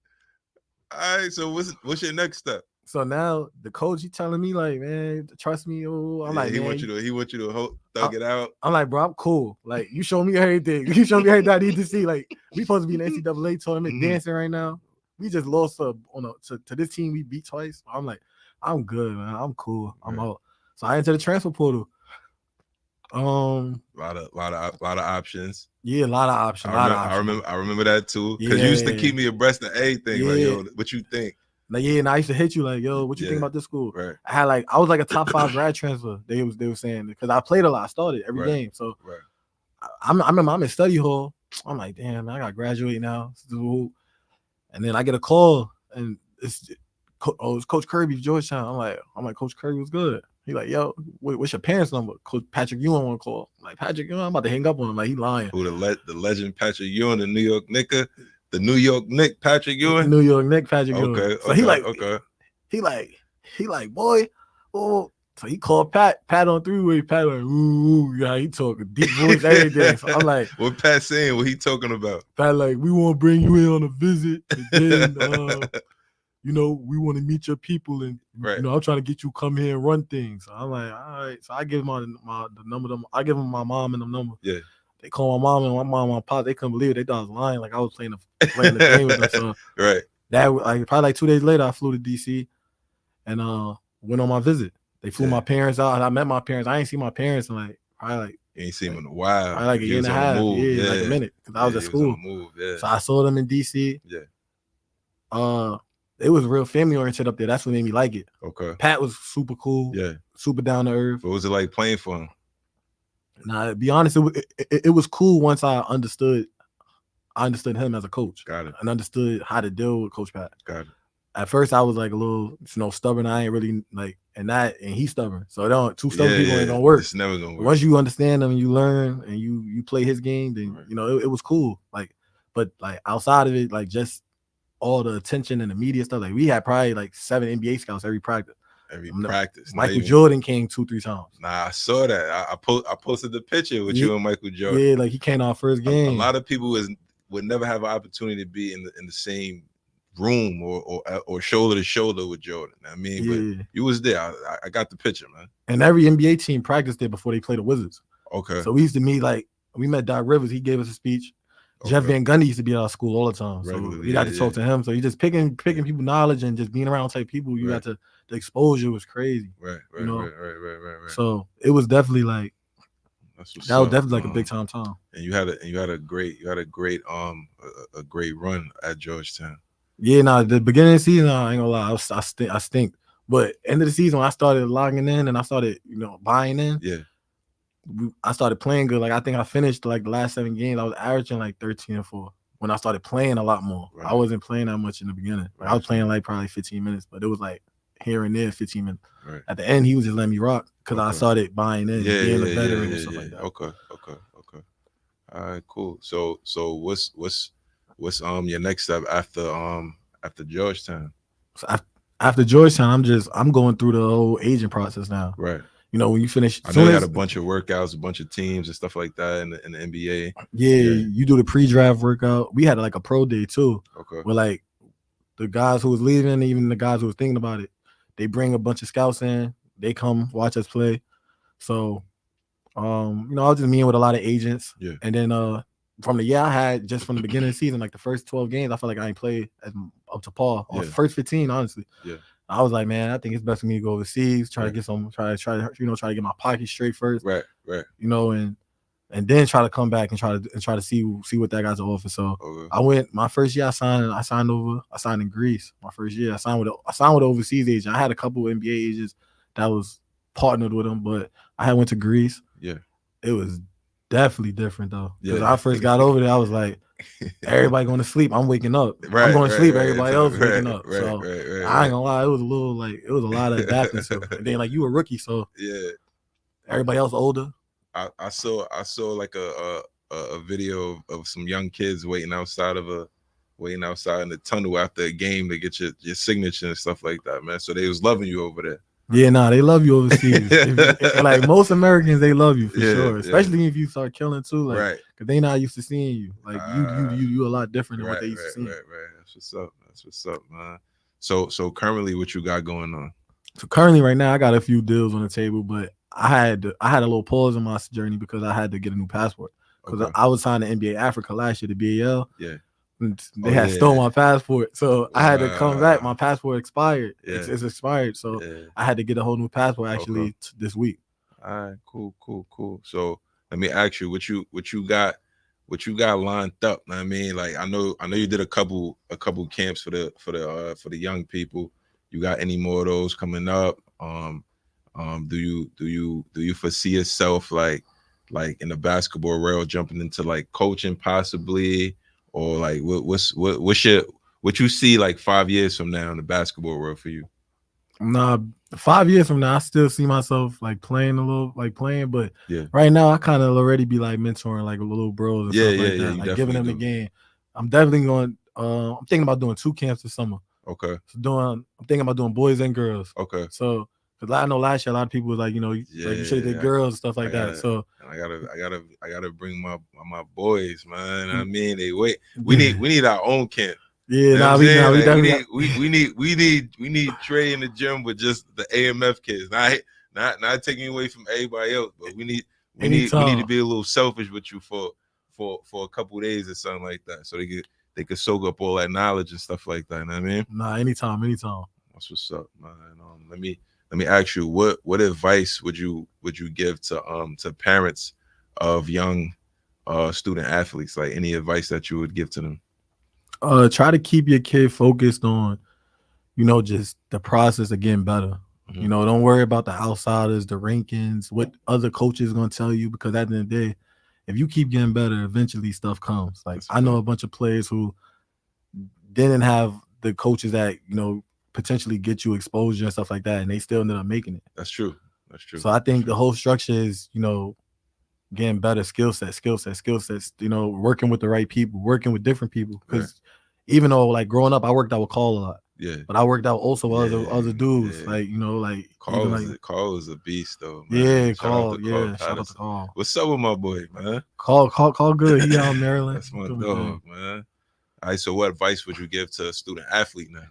All right, so what's your next step? So now the coach, he telling me like, man, trust me. I'm like, he want you to thug it out. I'm like, bro, I'm cool. Like, you show me everything. You show me everything I need to see. Like, we supposed to be in the NCAA tournament dancing right now. We just lost to this team we beat twice. I'm like, I'm good, man. I'm cool. I'm out. So I entered the transfer portal. A lot of options. Yeah, a lot of options. I remember that too. Because you used to keep me abreast of everything. Yeah. Like, yo, what you think? Like, and I used to hit you like, yo, what you think about this school? Right. I was like a top 5 grad transfer. They were saying because I played a lot. I started every game. So I remember I'm in study hall. I'm like, damn, man, I got to graduate now. And then I get a call and it's Coach Kirby of Georgetown. I'm like, Coach Kirby was good. He like, yo, what's your parents' number? Coach Patrick Ewing want to call. I'm like, Patrick Ewing, I'm about to hang up on him. Like, he lying. Who the legend Patrick Ewing, the New York Knicker, the New York Knick Patrick Ewing? New York Knick Patrick Ewing. Okay. So he like, boy, oh, So he called Pat on three-way. Pat like, ooh, yeah, he talking deep voice, everything. So I'm like, what Pat saying? What he talking about? Pat like, we want to bring you in on a visit, and then you know, we want to meet your people, and you know, I'm trying to get you come here and run things. So I'm like, all right. So I give him the number. I give him my mom and the number. Yeah. They call my mom and my pop. They couldn't believe it. They thought I was lying. Like I was playing the game with them. So that like probably like 2 days later, I flew to DC and went on my visit. They flew my parents out, and I met my parents. I ain't seen my parents in like probably like you ain't seen them in a while. Probably like a year and a half. Yeah, like a minute because I was at school. So I saw them in DC. Yeah. It was real family oriented up there. That's what made me like it. Okay. Pat was super cool. Yeah. Super down to earth. What was it like playing for him? Nah, to be honest, it was cool once I understood him as a coach. Got it. And understood how to deal with Coach Pat. Got it. At first, I was like a little, stubborn. I ain't really like, and he's stubborn. So two stubborn people ain't gonna work. It's never gonna work. Once you understand him and you learn and you play his game, then it was cool. Like, but like outside of it, like just all the attention and the media stuff. Like we had probably like 7 NBA scouts every practice. Michael Jordan came 2-3 times. Nah, I saw that. I posted the picture with you and Michael Jordan. Yeah, like he came our first game. A lot of people would never have an opportunity to be in the same room or shoulder to shoulder with Jordan. I mean, but you was there. I got the picture, man. And every NBA team practiced there before they played the Wizards. Okay. So we used to meet, like, we met Doc Rivers. He gave us a speech. Okay. Jeff Van Gundy used to be at our school all the time. So we got to talk to him. So you just picking people knowledge and just being around type people. You got to, the exposure was crazy. Right. So it was definitely like, that was definitely like a big time. And you had a great run at Georgetown. Yeah, the beginning of the season, I ain't gonna lie, I stink. But end of the season, when I started logging in and I started, buying in, I started playing good. Like I think I finished like the last 7 games. I was averaging like 13-4 when I started playing a lot more. Right. I wasn't playing that much in the beginning. Right. I was playing like probably 15 minutes, but it was like here and there 15 minutes. Right. At the end, he was just letting me rock because I started buying in, being a veteran and stuff like that. Okay. All right, cool. So what's your next step after Georgetown? So after Georgetown, I'm going through the whole agent process now. Right. When you finish, I know you had a bunch of workouts, a bunch of teams and stuff like that in the NBA. Yeah, you do the pre-draft workout. We had like a pro day too. Okay. Where like the guys who was leaving, even the guys who was thinking about it, they bring a bunch of scouts in. They come watch us play. So, I was just meeting with a lot of agents. Yeah. And then from the year I had, just from the beginning of the season, like the first 12 games, I felt like I ain't played up to par. Or first 15, honestly. Yeah. I was like, man, I think it's best for me to go overseas, try to get some, try to get my pockets straight first. Right. And then try to come back and try to see what that guy's offer. So I went my first year. I signed in Greece. My first year, I signed with an overseas agent. I had a couple of NBA agents that was partnered with them, but I had went to Greece. Yeah, it was definitely different though. Because I first got over there, I was like, everybody going to sleep. I'm waking up. I'm going to sleep. Everybody else waking up. So I ain't gonna lie, it was a lot of adapting to. And then like you a rookie, so everybody else older. I saw like a video of some young kids waiting outside in the tunnel after a game to get your signature and stuff like that, man. So they was loving you over there. Yeah, they love you overseas. Like most Americans, they love you for sure. Especially if you start killing too, like because they not used to seeing you. Like you a lot different than what they used to see. Right. That's what's up, man. So currently, what you got going on? So currently, right now, I got a few deals on the table, but I had a little pause in my journey because I had to get a new passport. Because I was signed to NBA Africa last year, the BAL. Yeah. They had stole my passport. So I had to come back. My passport expired. Yeah. It's expired. So I had to get a whole new passport actually this week. All right, cool. So let me ask you what you got lined up. I mean, like I know you did a couple camps for the young people. You got any more of those coming up? Do you foresee yourself like in the basketball realm jumping into like coaching possibly, or like what you see like 5 years from now in the basketball world for you? Nah, 5 years from now, I still see myself like playing, but right now I kind of already be like mentoring like little bros and stuff like that, like giving them the game. I'm definitely going. I'm thinking about doing 2 camps this summer. Okay. So I'm thinking about doing boys and girls. Okay. So Because I know last year a lot of people was like, like you should have did girls and stuff like that. So I gotta bring my boys, man. I mean, we need our own camp. Yeah, you know we definitely we need Trey in the gym with just the AMF kids. Not taking away from everybody else, but we need to be a little selfish with you for a couple of days or something like that, so they could soak up all that knowledge and stuff like that. You know what I mean? Nah, anytime. That's what's up, man. Let me ask you, what advice would you give to parents of young student athletes? Like, any advice that you would give to them? Try to keep your kid focused on, just the process of getting better. Mm-hmm. Don't worry about the outsiders, the rankings, what other coaches going to tell you, because at the end of the day, if you keep getting better, eventually stuff comes. Like, I know a bunch of players who didn't have the coaches that, potentially get you exposure and stuff like that, and they still ended up making it. That's true. So I think the whole structure is, getting better skill sets, working with the right people, working with different people. Because even though, like, growing up, I worked out with Carl a lot. Yeah. But I worked out also with other dudes. Yeah. Like, Carl is a beast though, man. Yeah, Carl. Shout out to Carl. What's up with my boy, man? Call good. He out in Maryland. That's my dog, man. All right, so what advice would you give to a student athlete now?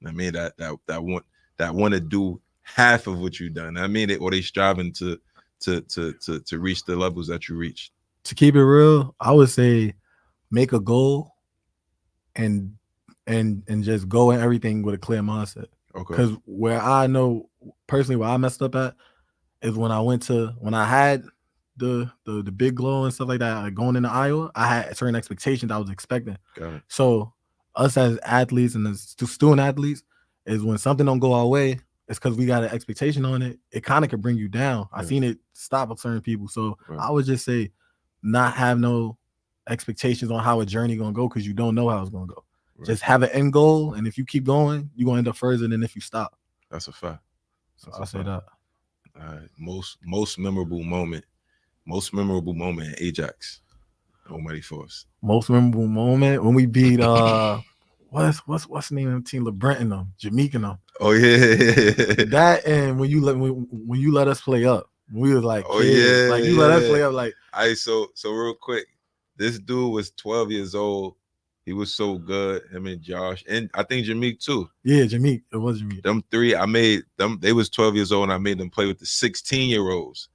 I mean, that want to do half of what you've done. I mean, or they striving to reach the levels that you reached. To keep it real, I would say make a goal and just go in everything with a clear mindset. Okay. Because where I know personally where I messed up at is when I had the big glow and stuff like that, like going into Iowa, I had certain expectations I was expecting. Got it. So us as athletes and as student athletes, is when something don't go our way, it's because we got an expectation on it. It kind of could bring you down. I've seen it stop certain people. So I would just say not have no expectations on how a journey gonna go, because you don't know how it's gonna go. Right. Just have an end goal, and if you keep going, you're gonna end up further than if you stop. That's a fact. I'll say that. All right. Most memorable moment in Ajax. Almighty Force. Most memorable moment when we beat what's the name of the team? LeBrent and them, Jameek and them. Oh yeah. That, and when you let us play up, we was like, kids. Like, you let us play up. Like, all right, so real quick, this dude was 12 years old. He was so good. Him and Josh, and I think Jameek too. Yeah, Jameek. It was Jameek. Them three, I made them. They was 12 years old, and I made them play with the 16-year-olds,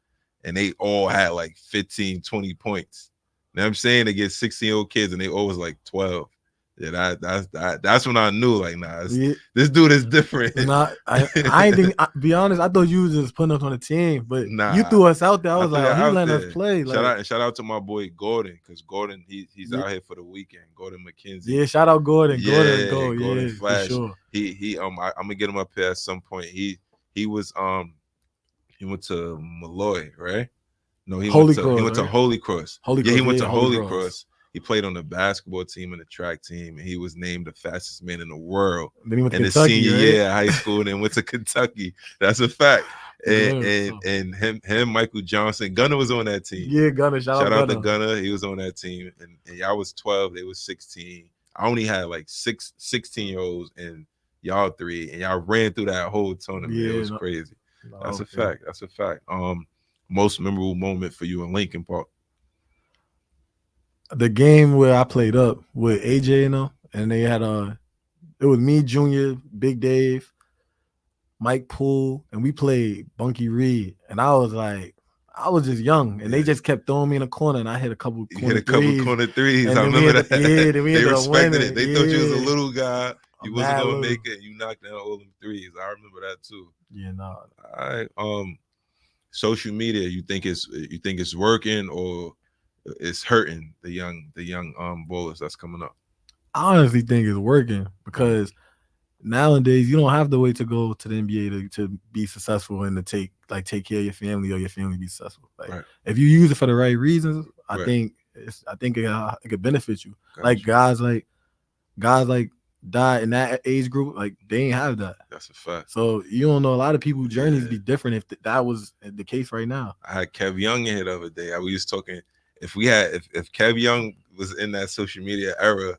and they all had like 15, 20 points. You know what I'm saying? They get 16-year-old kids, and they all was like 12. Yeah, that's when I knew, like, this dude is different. Nah, I ain't think. Be honest, I thought you was just putting us on the team, but you threw us out there. I was like, he letting us play. Like, shout out to my boy Gordon, because Gordon he's out here for the weekend. Gordon McKenzie. Yeah, shout out Gordon. Gordon Flash. For sure. He I'm gonna get him up here at some point. He went to Malloy, right? No, he went to Holy Cross. He went to Holy Cross. He played on the basketball team and the track team, and he was named the fastest man in the world. Then he went to Kentucky, the senior year of high school, and then went to Kentucky. That's a fact. And him, Michael Johnson, Gunner was on that team. Yeah, Gunner. Shout out to Gunner. He was on that team, and y'all was 12. They was 16. I only had like 16-year-olds and y'all three, and y'all ran through that whole tournament. Yeah, it was crazy. That's a fact. That's a fact. Most memorable moment for you in Lincoln Park? The game where I played up with AJ and them, and they had it was me, Junior, Big Dave, Mike Poole, and we played Bunky Reed. And I was just young, and they just kept throwing me in the corner, and I hit a couple corner threes. I remember that. Yeah, they respected it. They thought you was a little guy. You wasn't gonna make it. You knocked down all them threes. I remember that too. Yeah, no. All right. Social media, you think it's working, or it's hurting the young bowlers that's coming up? I honestly think it's working, because nowadays you don't have to wait to go to the NBA to be successful and to take care of your family, or your family be successful. Like, if you use it for the right reasons, I think it could benefit you. Like guys like died in that age group, like they ain't have that. That's a fact. So you don't know, a lot of people's journeys be different if that was the case right now. I had Kev Young in here the other day. We was talking, if Kev Young was in that social media era,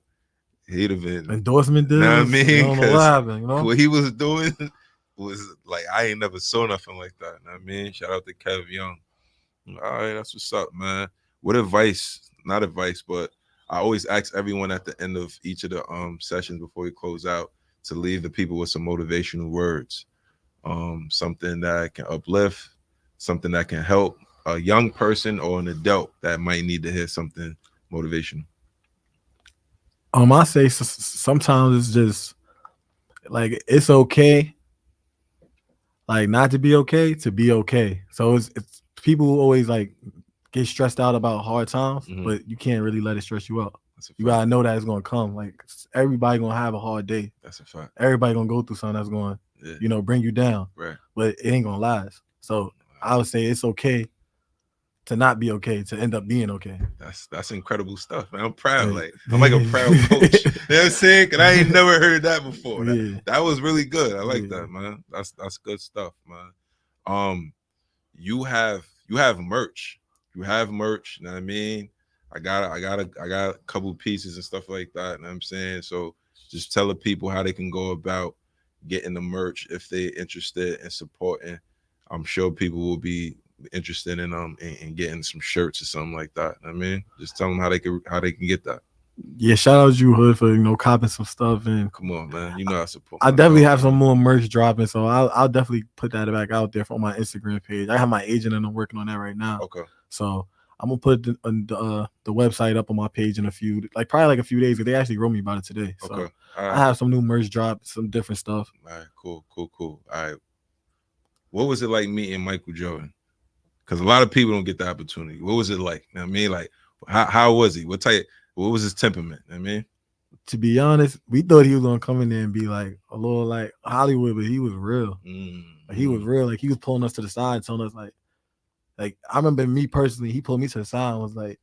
he'd have been endorsement deals. You know what I mean? You don't know what happened, what he was doing was like, I ain't never saw nothing like that. You know what I mean? Shout out to Kev Young. All right, that's what's up, man. What advice, not advice, but I always ask everyone at the end of each of the sessions before we close out to leave the people with some motivational words. Something that can uplift, something that can help a young person or an adult that might need to hear something motivational. I say sometimes it's just like it's okay, like not to be okay, to be okay. So it's people who always like get stressed out about hard times, but you can't really let it stress you out. You gotta know that it's gonna come. Like everybody gonna have a hard day. That's a fact. Everybody gonna go through something that's going, bring you down. Right. But it ain't gonna last. So I would say it's okay to not be okay, to end up being okay. That's incredible stuff, man. I'm proud. Like I'm like a proud coach. You know what I'm saying? Cause I ain't never heard that before. That was really good. I like that, man. That's good stuff, man. You have merch. You have merch, you know what I mean? I got a couple pieces and stuff like that, you know what I'm saying? So just tell the people how they can go about getting the merch if they're interested in supporting. I'm sure people will be interested in getting some shirts or something like that. I mean, just tell them how they can get that. Yeah, shout out to you, Hood, for copping some stuff. And come on, man, you know I support. I definitely have some more merch dropping, so I'll definitely put that back out there on my Instagram page. I have my agent and I'm working on that right now. Okay. So I'm gonna put the website up on my page in a few days. They actually wrote me about it today. So okay. I have some new merch drop, some different stuff. All right, cool. All right. What was it like meeting Michael Jordan? Because a lot of people don't get the opportunity. What was it like? You know what I mean, like how was he? What was his temperament? You know what I mean, to be honest, we thought he was gonna come in there and be like a little like Hollywood, but he was real. Like, he was real. Like he was pulling us to the side, telling us like I remember me personally, he pulled me to the side and was like,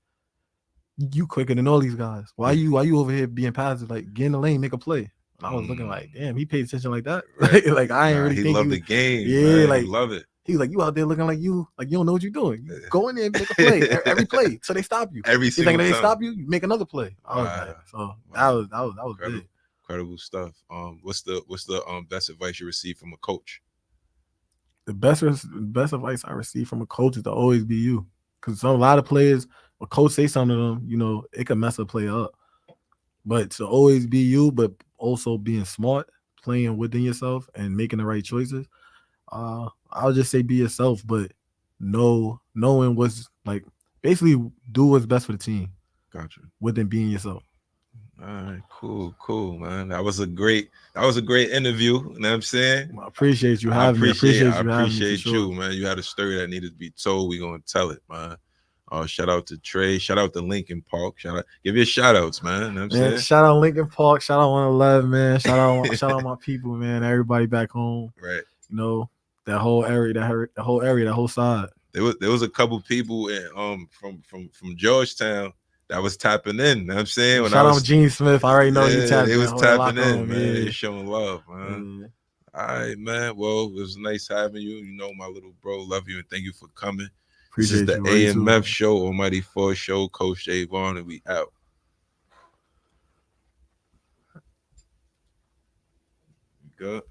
"You quicker than all these guys. Why you over here being passive? Like get in the lane, make a play." And I was looking like, damn, he paid attention like that. Right. Like I ain't really he think loved the game. Yeah, man. like he love it. He was like, you out there looking like you don't know what you're doing. You go in there and make a play every play, so they stop you. Every single time they stop you, you make another play. I was like, so that was incredible, big. Incredible stuff. What's the best advice you received from a coach? The best advice I received from a coach is to always be you, because a lot of players, a coach say something to them, it can mess a player up. But to always be you, but also being smart, playing within yourself, and making the right choices. I'll just say be yourself, but knowing what's like, basically do what's best for the team. Gotcha. Within being yourself. All right, cool, man. That was a great interview. You know what I'm saying? Well, I appreciate you having me. I appreciate you, man. You had a story that needed to be told. We're gonna tell it, man. Shout out to Trey. Shout out to Lincoln Park. Give your shout outs, man. You know what I'm saying? Shout out Lincoln Park. Shout out 111, man. Shout out my people, man. Everybody back home. Right. That whole area, that whole side. There was a couple people from Georgetown that was tapping in. You know what I'm saying? Shout out Gene Smith. I already know you tapped. They was tapping in, man. They showing love, man. All right, man. Well, it was nice having you. My little bro, love you and thank you for coming. Appreciate this is the AMF show, Almighty Force show. Coach Javon, and we out. Good.